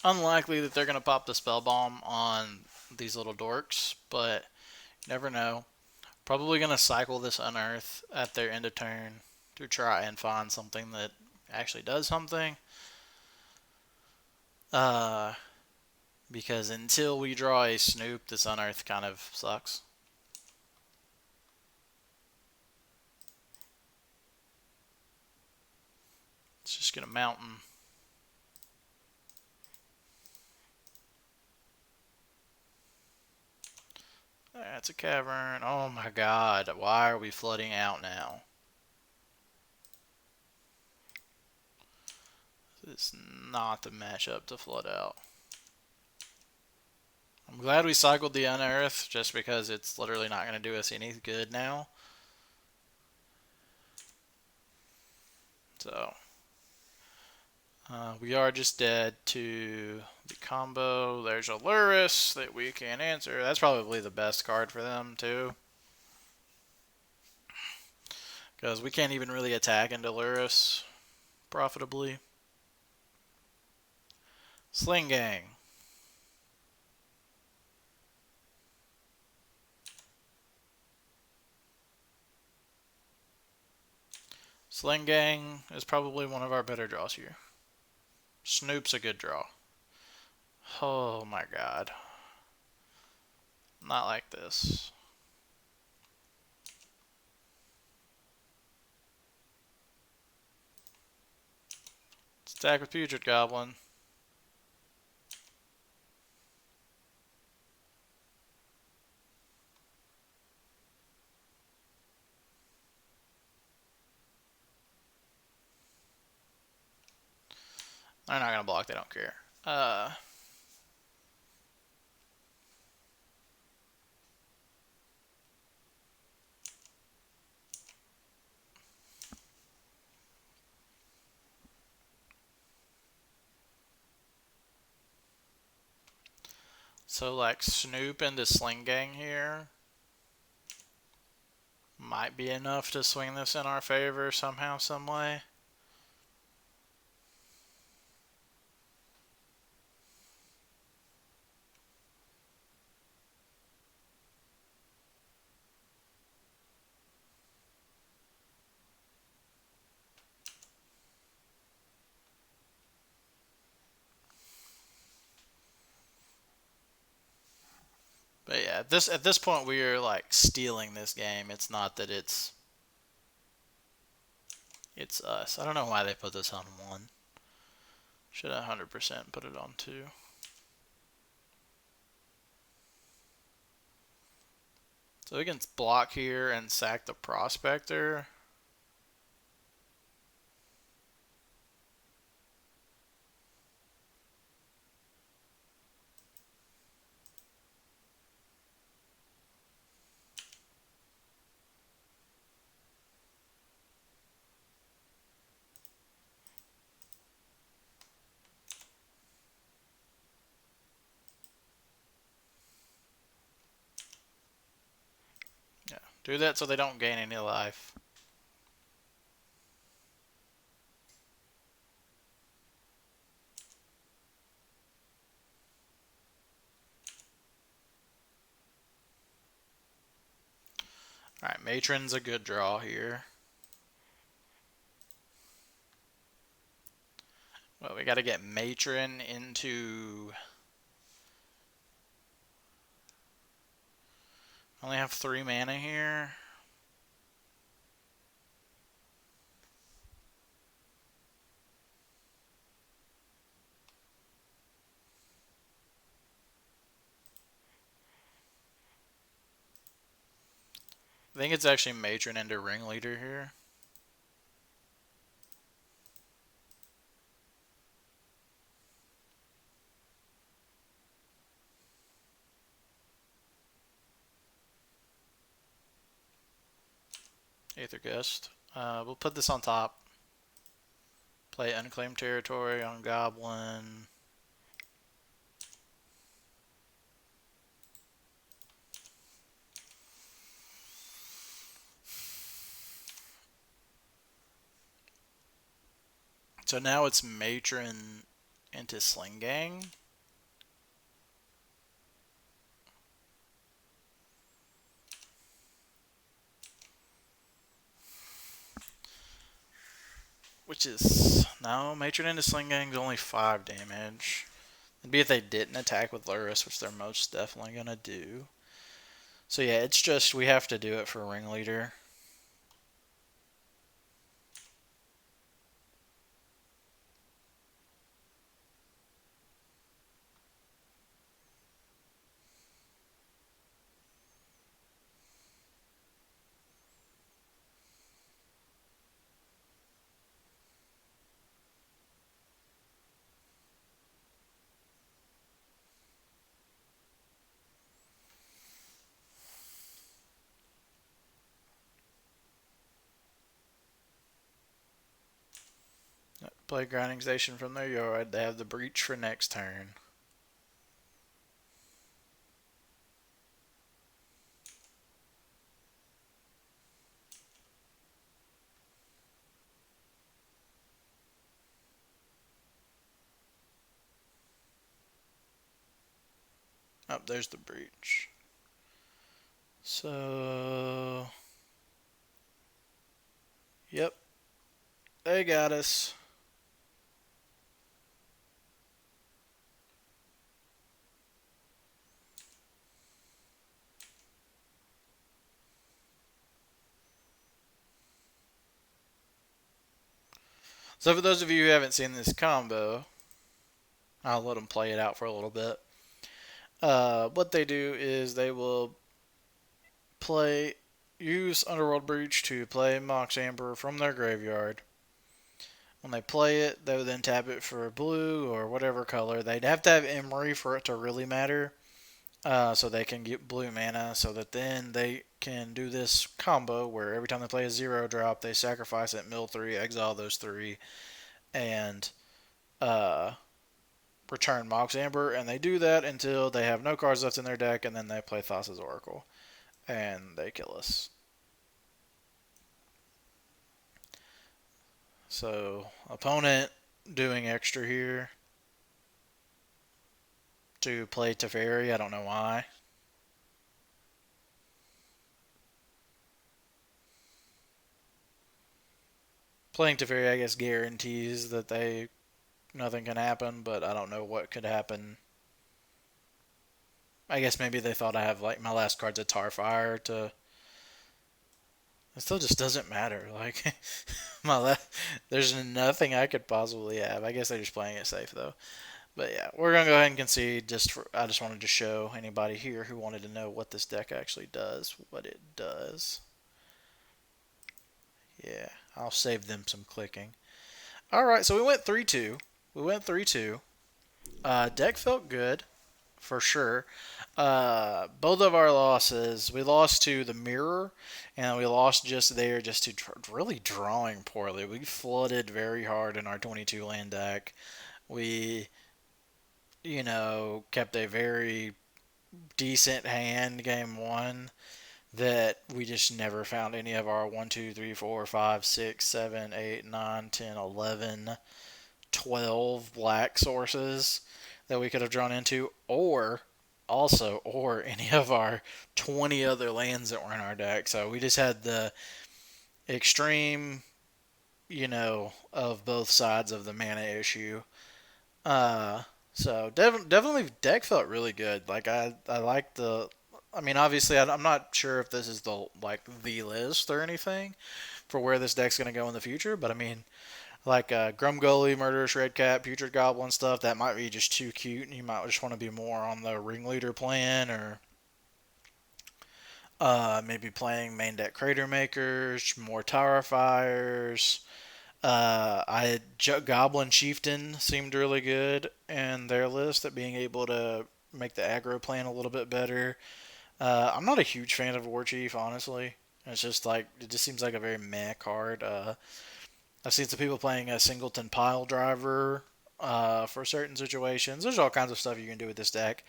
Unlikely that they're going to pop the spell bomb on these little dorks, but you never know. Probably going to cycle this unearth at their end of turn to try and find something that actually does something. Because until we draw a Snoop, this unearth kind of sucks. Let's just get a mountain. That's a cavern. Oh my god, why are we flooding out now? This is not the matchup to flood out. I'm glad we cycled the unearth just because it's literally not going to do us any good now. So we are just dead to the combo. There's a Luris that we can answer. That's probably the best card for them too. Because we can't even really attack into Luris profitably. Sling Gang. Sling Gang is probably one of our better draws here. Snoop's a good draw. Oh my god. Not like this. Let's attack with Putrid Goblin. They're not going to block, they don't care. So like Snoop and the Sling Gang here might be enough to swing this in our favor somehow, some way. At this point we are like stealing this game. It's not that it's us. I don't know why they put this on 1. Should 100% put it on 2. So we can block here and sack the prospector. Yeah, do that so they don't gain any life. Alright, Matron's a good draw here. Well, we got to get Matron into... Only have 3 mana here. I think it's actually Matron into Ringleader here. Aether Gust. We'll put this on top. Play Unclaimed Territory on Goblin. So now it's Matron into Sling Gang. Which is... No, Matron into Sling Gang is only 5 damage. It'd be if they didn't attack with Lurrus, which they're most definitely going to do. So yeah, it's just we have to do it for Ringleader. Play Grinding Station from their yard. They have the Breach for next turn. Oh, there's the Breach. So... Yep. They got us. So for those of you who haven't seen this combo, I'll let them play it out for a little bit. What they do is they will use Underworld Breach to play Mox Amber from their graveyard. When they play it, they would then tap it for blue or whatever color. They'd have to have Emery for it to really matter, so they can get blue mana, so that then they can do this combo where every time they play a 0-drop, they sacrifice it, mill 3, exile those 3, and return Mox Amber, and they do that until they have no cards left in their deck, and then they play Thassa's Oracle, and they kill us. So, opponent doing extra here to play Teferi, I don't know why. Playing Teferi, I guess, guarantees that nothing can happen, but I don't know what could happen. I guess maybe they thought I have like my last card's a Tarfire to. It still just doesn't matter. Like my last, there's nothing I could possibly have. I guess they're just playing it safe though. But yeah, we're gonna go ahead and concede. I just wanted to show anybody here who wanted to know what this deck actually does, what it does. Yeah, I'll save them some clicking. All right, so we went 3-2. We went 3-2. Deck felt good for sure. Both of our losses, we lost to the Mirror, and we lost just there just to really drawing poorly. We flooded very hard in our 22 land deck. We, kept a very decent hand game one that we just never found any of our 1, 2, 3, 4, 5, 6, 7, 8, 9, 10, 11, 12 black sources that we could have drawn into, or any of our 20 other lands that were in our deck. So we just had the extreme, of both sides of the mana issue. Uh, so definitely deck felt really good. Like I like the. I mean, obviously, I'm not sure if this is the list or anything for where this deck's gonna go in the future. But I mean, like Grumgully, Murderous Redcap, Putrid Goblin stuff, that might be just too cute, and you might just want to be more on the Ringleader plan, or maybe playing main deck Crater Makers, more Tower Fires. Goblin Chieftain seemed really good in their list at being able to make the aggro plan a little bit better. I'm not a huge fan of War Chief, honestly. It's just like it just seems like a very meh card. I've seen some people playing a Singleton Pile Driver for certain situations. There's all kinds of stuff you can do with this deck.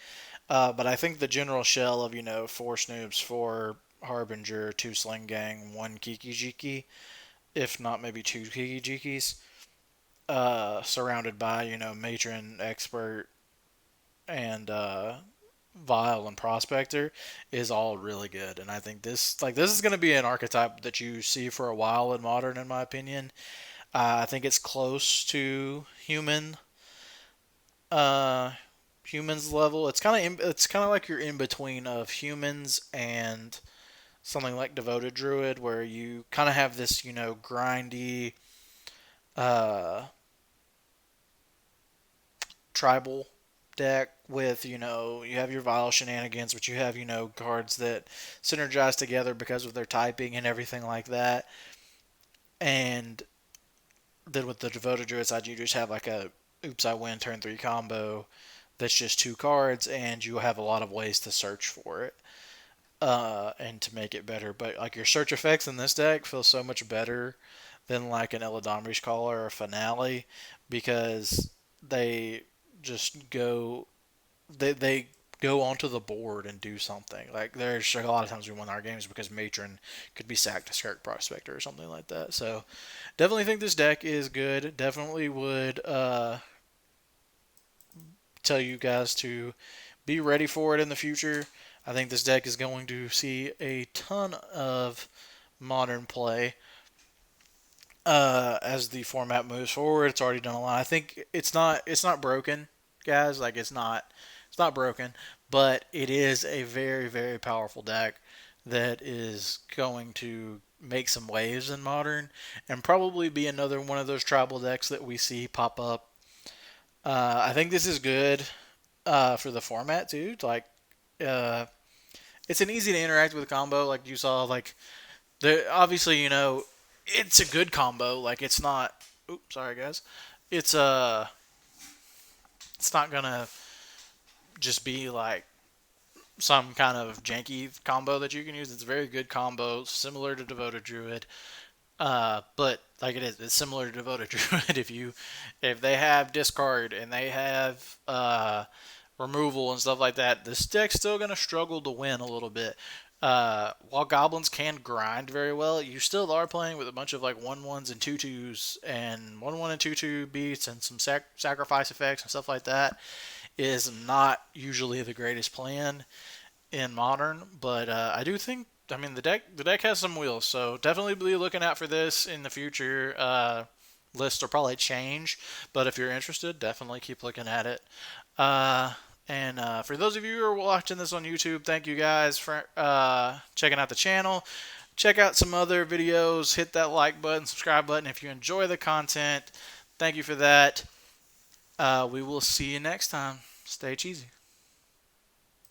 But I think the general shell of, 4 Snoops, 4 Harbinger, 2 Sling Gang, 1 Kiki Jiki, if not maybe 2 Kiki Jikis, surrounded by, Matron, Expert, and Vile and Prospector is all really good. And I think this is going to be an archetype that you see for a while in Modern, in my opinion. I think it's close to uh, humans level. It's kind of like you're in between of humans and something like Devoted Druid, where you kind of have this grindy uh, tribal deck with you have your Vile shenanigans, but you have cards that synergize together because of their typing and everything like that. And then with the Devoted Druid side, you just have like a oops, I win turn 3 combo that's just 2 cards, and you have a lot of ways to search for it and to make it better. But like your search effects in this deck feel so much better than like an Eladamri's Caller or Finale, because they just they go onto the board and do something. Like there's like a lot of times we win our games because Matron could be sacked to Skirk Prospector or something like that. So definitely think this deck is good. Definitely would tell you guys to be ready for it in the future. I think this deck is going to see a ton of modern play as the format moves forward. It's already done a lot. I think it's not broken, guys. Like it's not broken, but it is a very very powerful deck that is going to make some waves in modern and probably be another one of those tribal decks that we see pop up. I think this is good for the format too. Like uh, it's an easy to interact with combo. Like you saw, like obviously it's a good combo. Like it's not. Oops, sorry guys. It's it's not gonna just be like some kind of janky combo that you can use. It's a very good combo, similar to Devoted Druid. But like it's similar to Devoted Druid. If they have discard and they have removal and stuff like that, this deck's still gonna struggle to win a little bit. While goblins can grind very well, you still are playing with a bunch of like 1/1s and 2/2s, and 1/1 and 2/2 beats and some sacrifice effects and stuff like that is not usually the greatest plan in modern. But I do think, I mean, the deck has some wheels, so definitely be looking out for this in the future. Lists will probably change, but if you're interested, definitely keep looking at it. Uh, And for those of you who are watching this on YouTube, thank you guys for checking out the channel. Check out some other videos. Hit that like button, subscribe button if you enjoy the content. Thank you for that. We will see you next time. Stay cheesy.